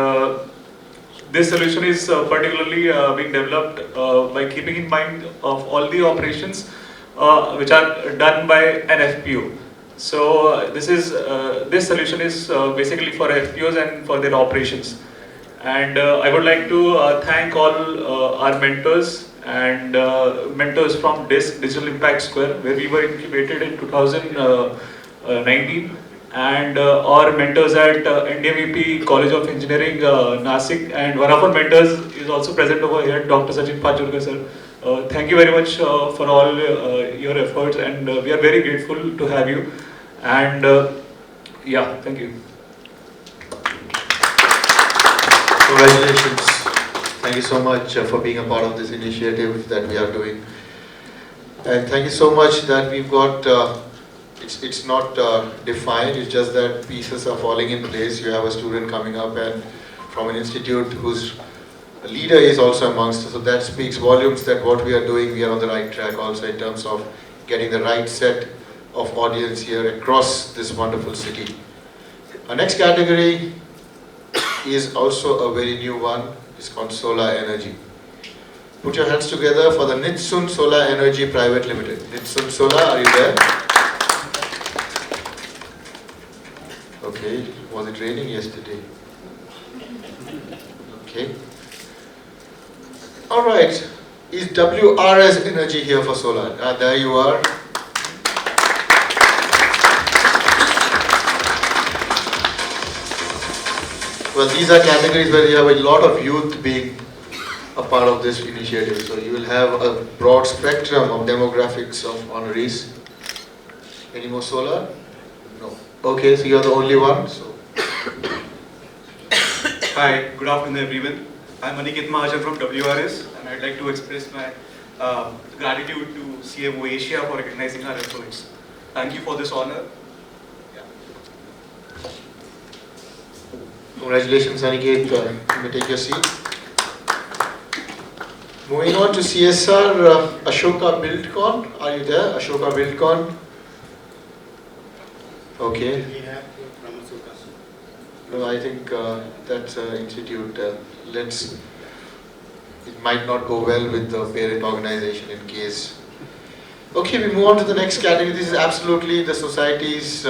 this solution is particularly being developed by keeping in mind of all the operations which are done by an FPO. So this solution is basically for FPOs and for their operations. And I would like to thank all our mentors and mentors from DISC, Digital Impact Square, where we were incubated in 2019, and our mentors at NDMEP College of Engineering, Nashik, and one of our mentors is also present over here, Dr. Sachin Pachurkar sir. Thank you very much for all your efforts, and we are very grateful to have you. And yeah, thank you. Congratulations. Thank you so much for being a part of this initiative that we are doing. And thank you so much that we've got, it's not defined, it's just that pieces are falling in place. You have a student coming up and from an institute whose leader is also amongst us. So that speaks volumes that what we are doing, we are on the right track also in terms of getting the right set of audience here across this wonderful city. Our next category is also a very new one. It's called Solar Energy. Put your hands together for the Nitsun Solar Energy Private Limited. Nitsun Solar, are you there? Okay, was it raining yesterday? Okay. Alright, is WRS Energy here for solar? There you are. Well, these are categories where you have a lot of youth being a part of this initiative. So you will have a broad spectrum of demographics of honorees. Any more solar? No. Okay, so you're the only one. So. Hi, good afternoon everyone. I'm Aniket Mahajan from WRS, and I'd like to express my gratitude to CMO Asia for recognizing our efforts. Thank you for this honor. Congratulations, Aniket. You may take your seat. Moving on to CSR, Ashoka Buildcon. Are you there? Ashoka Buildcon. Okay. No, I think that's an institute. It might not go well with the parent organization in case. Okay, we move on to the next category. This is absolutely the society's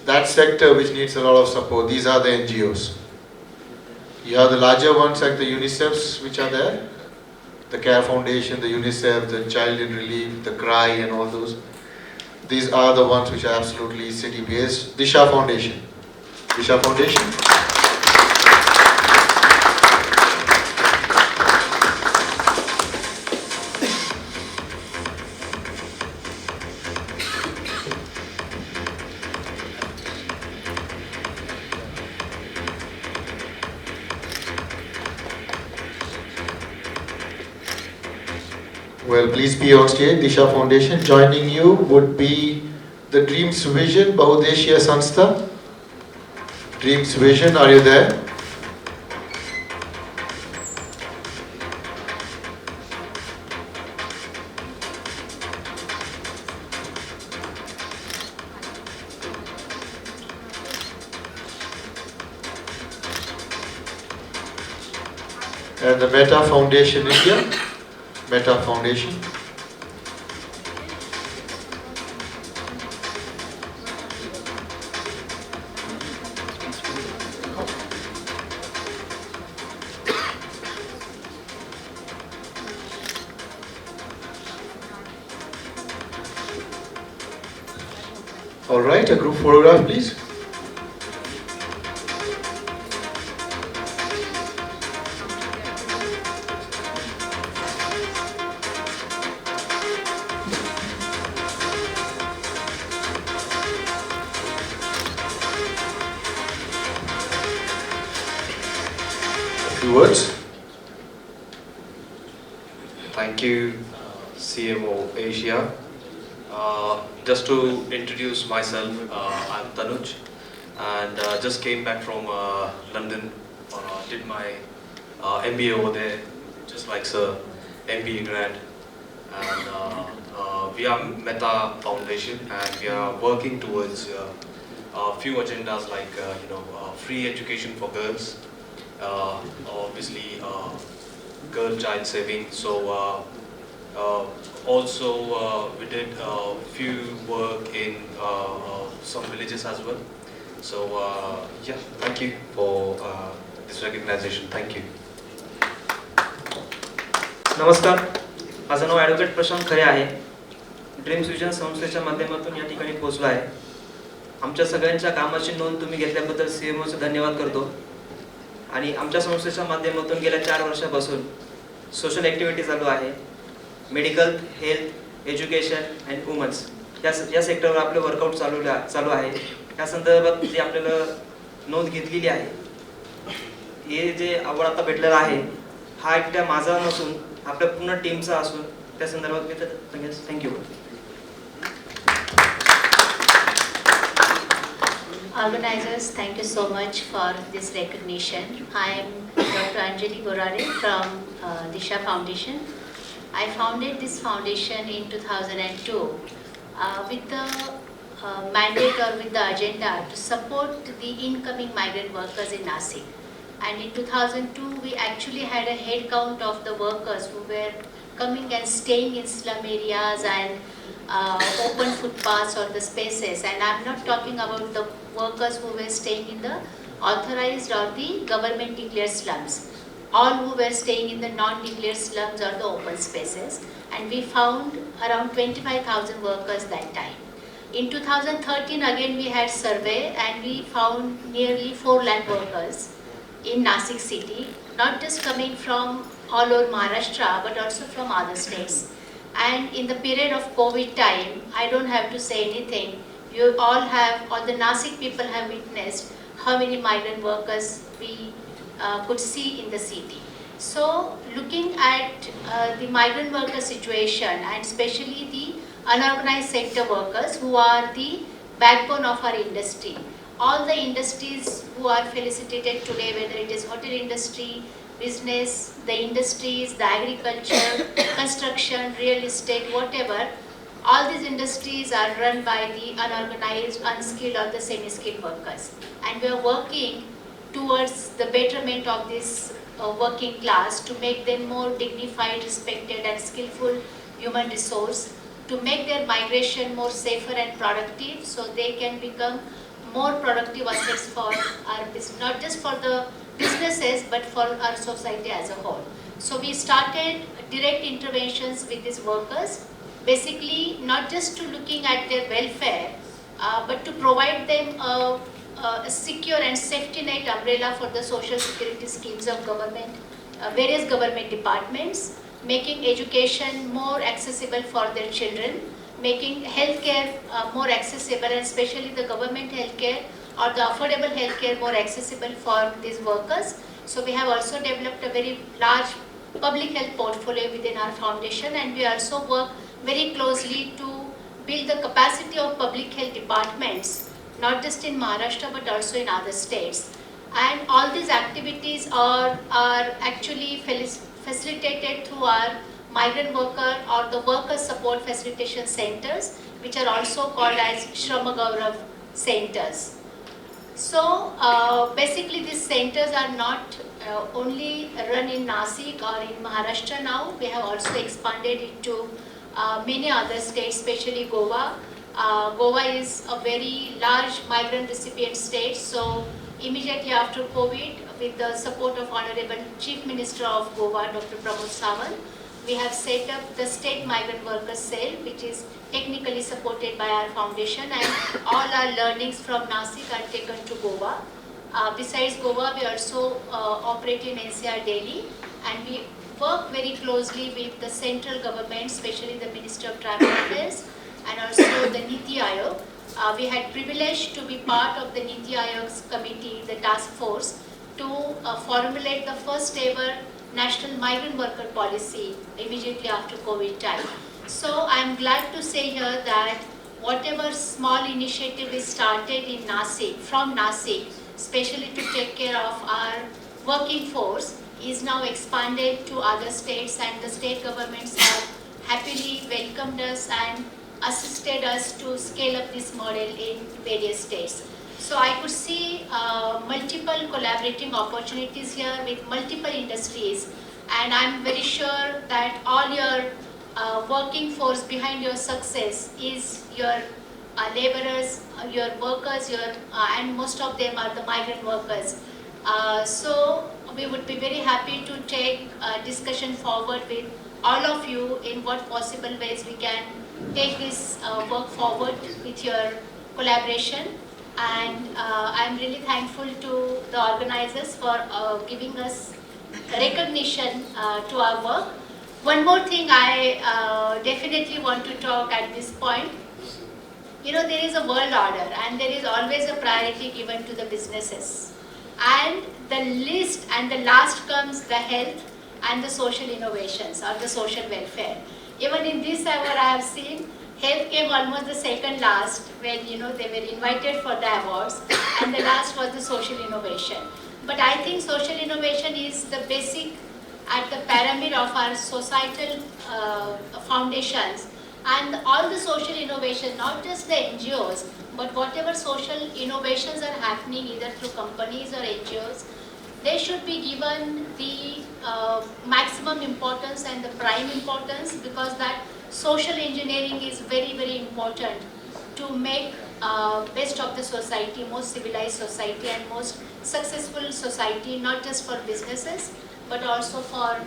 that sector which needs a lot of support. These are the NGOs. You have the larger ones like the UNICEFs which are there, the CARE Foundation, the UNICEF, the Child in Relief, the CRY and all those. These are the ones which are absolutely city-based. Disha Foundation. Disha Foundation. Well, please be on stage. Disha Foundation. Joining you would be the Dreams Vision, Bahudeshiya Sanstha. Dreams Vision, are you there? And the Meta Foundation India. Meta Foundation. All right, a group photograph, please. Words. Thank you, CMO Asia. Just to introduce myself, I'm Tanuj, and just came back from London. Did my MBA over there, just like Sir, MBA grad, and we are Meta Foundation, and we are working towards a few agendas like free education for girls. Obviously girl child saving. So also we did a few work in some villages as well. So yeah, thank you for this recognition. Thank you. नमस्कार, माझं नाव advocate प्रशांत खरे आहे. Dreams vision संस्थेच्या माध्यमातून या ठिकाणी पोहोचलो आहे. आमच्या सगळ्यांच्या कामाची नोंद तुम्ही घेतल्याबद्दल CMOचे धन्यवाद करतो. आणि आमच्या संस्थेच्या माध्यमातून गेल्या 4 वर्षापासून सोशल ॲक्टिव्हिटी चालू आहे. Medical, health, education and women's या सेक्टरवर आपले वर्कआउट चालू आहे. या संदर्भात जी आपल्याला नोंद घेतलेली आहे, हे जे आवड आता भेटलेलं आहे, हा एकट्या माझा नसून आपल्या पूर्ण टीमचा असून त्या संदर्भात मी thank you. Organizers, thank you so much for this recognition. I am Dr. Anjali Gorare from Disha Foundation. I founded this foundation in 2002 with the mandate or with the agenda to support the incoming migrant workers in Nashik. And in 2002, we actually had a head count of the workers who were coming and staying in slum areas and open footpaths or the spaces. And I'm not talking about the workers who were staying in the authorized or the government declared slums. All who were staying in the non-declared slums or the open spaces. And we found around 25,000 workers that time. In 2013, again we had survey and we found nearly 4 lakh workers in Nashik city, not just coming from all over Maharashtra, but also from other states. And in the period of COVID time, I don't have to say anything. You all the Nashik people have witnessed how many migrant workers we could see in the city. So, looking at the migrant worker situation and especially the unorganized sector workers who are the backbone of our industry. All the industries who are felicitated today, whether it is hotel industry, business, the industries, the agriculture, construction, real estate, whatever, all these industries are run by the unorganized, unskilled or the semi-skilled workers. And we are working towards the betterment of this working class to make them more dignified, respected and skillful human resource, to make their migration more safer and productive so they can become more productive assets for our business, not just for the businesses but for our society as a whole. So we started direct interventions with these workers, basically not just to looking at their welfare but to provide them a secure and safety net umbrella for the social security schemes of government, various government departments, making education more accessible for their children, making healthcare more accessible and especially the government healthcare or the affordable healthcare more accessible for these workers. So we have also developed a very large public health portfolio within our foundation, and we also work very closely to build the capacity of public health departments, not just in Maharashtra but also in other states. And all these activities are actually facilitated through our migrant worker or the worker support facilitation centers, which are also called as Shrama Gaurav centers. So basically these centers are not only run in Nashik or in Maharashtra now. We have also expanded it to many other states, especially Goa. Goa is a very large migrant recipient state, so immediately after COVID, with the support of Honorable Chief Minister of Goa, Dr. Pramod Sawant, we have set up the State Migrant Workers Cell, which is technically supported by our foundation, and all our learnings from Nashik are taken to Goa. Besides Goa, we also operate in NCR Delhi, and we work very closely with the central government, especially the Minister of Tribal Affairs and also the Niti Aayog. We had privilege to be part of the Niti Aayog's committee, the task force, to formulate the first ever national migrant worker policy immediately after COVID time. So I am glad to say here that whatever small initiative is started in Nashik, from Nashik, especially to take care of our working force, is now expanded to other states, and the state governments have happily welcomed us and assisted us to scale up this model in various states. So I could see multiple collaborating opportunities here with multiple industries, and I'm very sure that all your working force behind your success is your laborers, your workers, and most of them are the migrant workers. So we would be very happy to take discussion forward with all of you in what possible ways we can take this work forward with your collaboration. And I'm really thankful to the organizers for giving us recognition to our work. One more thing I definitely want to talk at this point. You know, there is a world order and there is always a priority given to the businesses. And the list and the last comes the health and the social innovations or the social welfare. Even in this award I have seen health came almost the second last when they were invited for the awards, and the last was the social innovation. But I think social innovation is the basic at the pyramid of our societal foundations, and all the social innovation, not just the NGOs, but whatever social innovations are happening either through companies or NGOs, they should be given the maximum importance and the prime importance, because that social engineering is very, very important to make best of the society, most civilized society and most successful society, not just for businesses, but also for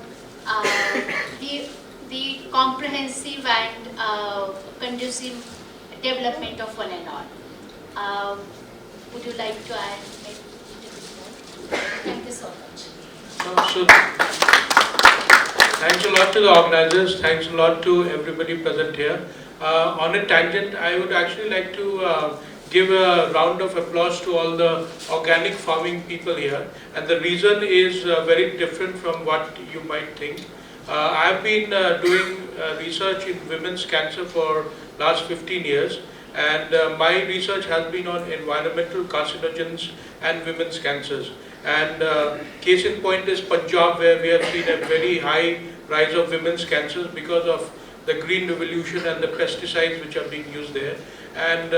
the comprehensive and conducive development of one and all. Would you like to add anything more? Thank you so much. Thanks a lot to the organizers, thanks a lot to everybody present here. On a tangent, I would actually like to give a round of applause to all the organic farming people here. And the reason is very different from what you might think. I've been doing research in women's cancer for last 15 years. And my research has been on environmental carcinogens and women's cancers. And case in point is Punjab, where we have seen a very high rise of women's cancers because of the green revolution and the pesticides which are being used there. And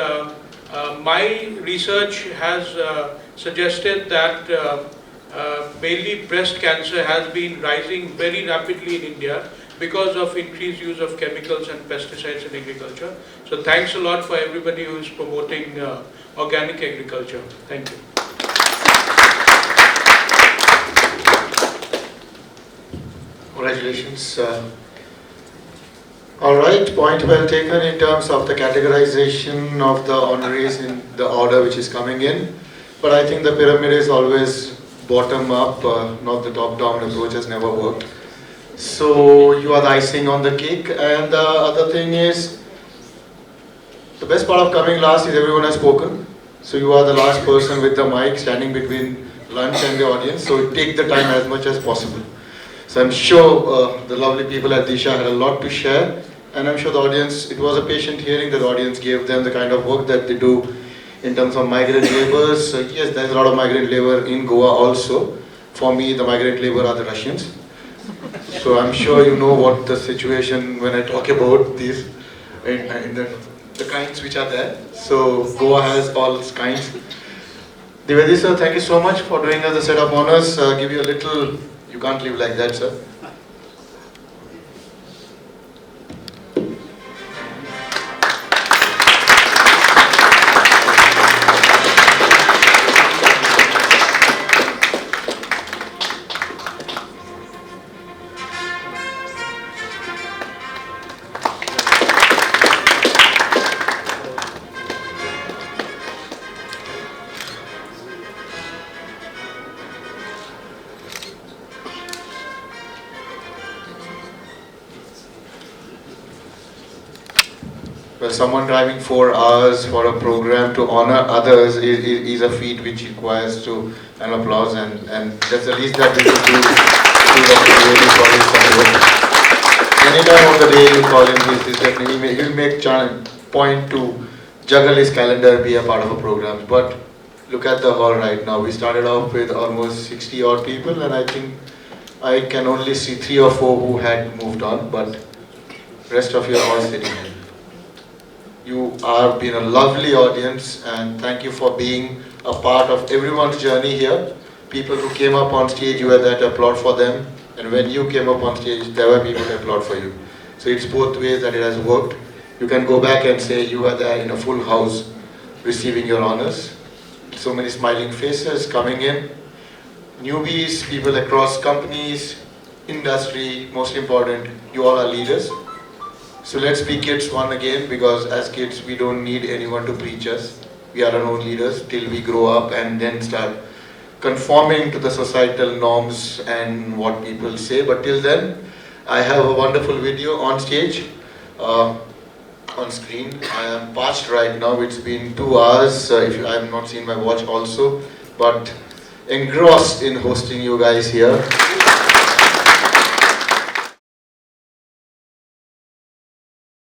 my research has suggested that mainly breast cancer has been rising very rapidly in India because of increased use of chemicals and pesticides in agriculture. So thanks a lot for everybody who is promoting organic agriculture. Thank you. Congratulations. All right, point well taken in terms of the categorization of the honorees in the order which is coming in. But I think the pyramid is always bottom up, not the top down approach has never worked. So you are the icing on the cake. And the other thing is, the best part of coming last is everyone has spoken. So you are the last person with the mic standing between lunch and the audience. So take the time as much as possible. So I'm sure the lovely people at Disha had a lot to share, and I'm sure the audience, it was a patient hearing that the audience gave them the kind of work that they do in terms of migrant laborers. So yes, there's a lot of migrant labor in Goa also. For me, the migrant labor are the Russians. So I'm sure you know what the situation when I talk about these, in the kinds which are there. So Goa has all kinds. Divedi sir, thank you so much for doing us a set of honors. Give you a little. You can't live like that, sir. Well, someone driving 4 hours for a program to honor others is a feat which requires an applause, and that's the least that we could do to Dr. Dwivedi for his support. Any time of the day you call him, he's definitely, he'll make point to juggle his calendar, be a part of a program. But look at the hall right now. We started off with almost 60 odd people, and I think I can only see 3 or 4 who had moved on, but rest of you are all sitting here. You are been a lovely audience, and thank you for being a part of everyone's journey here. People who came up on stage, you were there to applaud for them, and when you came up on stage, there were people to applaud for you. So it's both ways that it has worked. You can go back and say you were there in a full house receiving your honors. So many smiling faces coming in. newbies, people across companies, industry, most important, you all are leaders. So let's be kids one again, because as kids we don't need anyone to preach us. We are our own leaders till we grow up and then start conforming to the societal norms and what people say. But till then, I have a wonderful video on stage, on screen. I am parched right now. It's been 2 hours. I have not seen my watch also, but engrossed in hosting you guys here.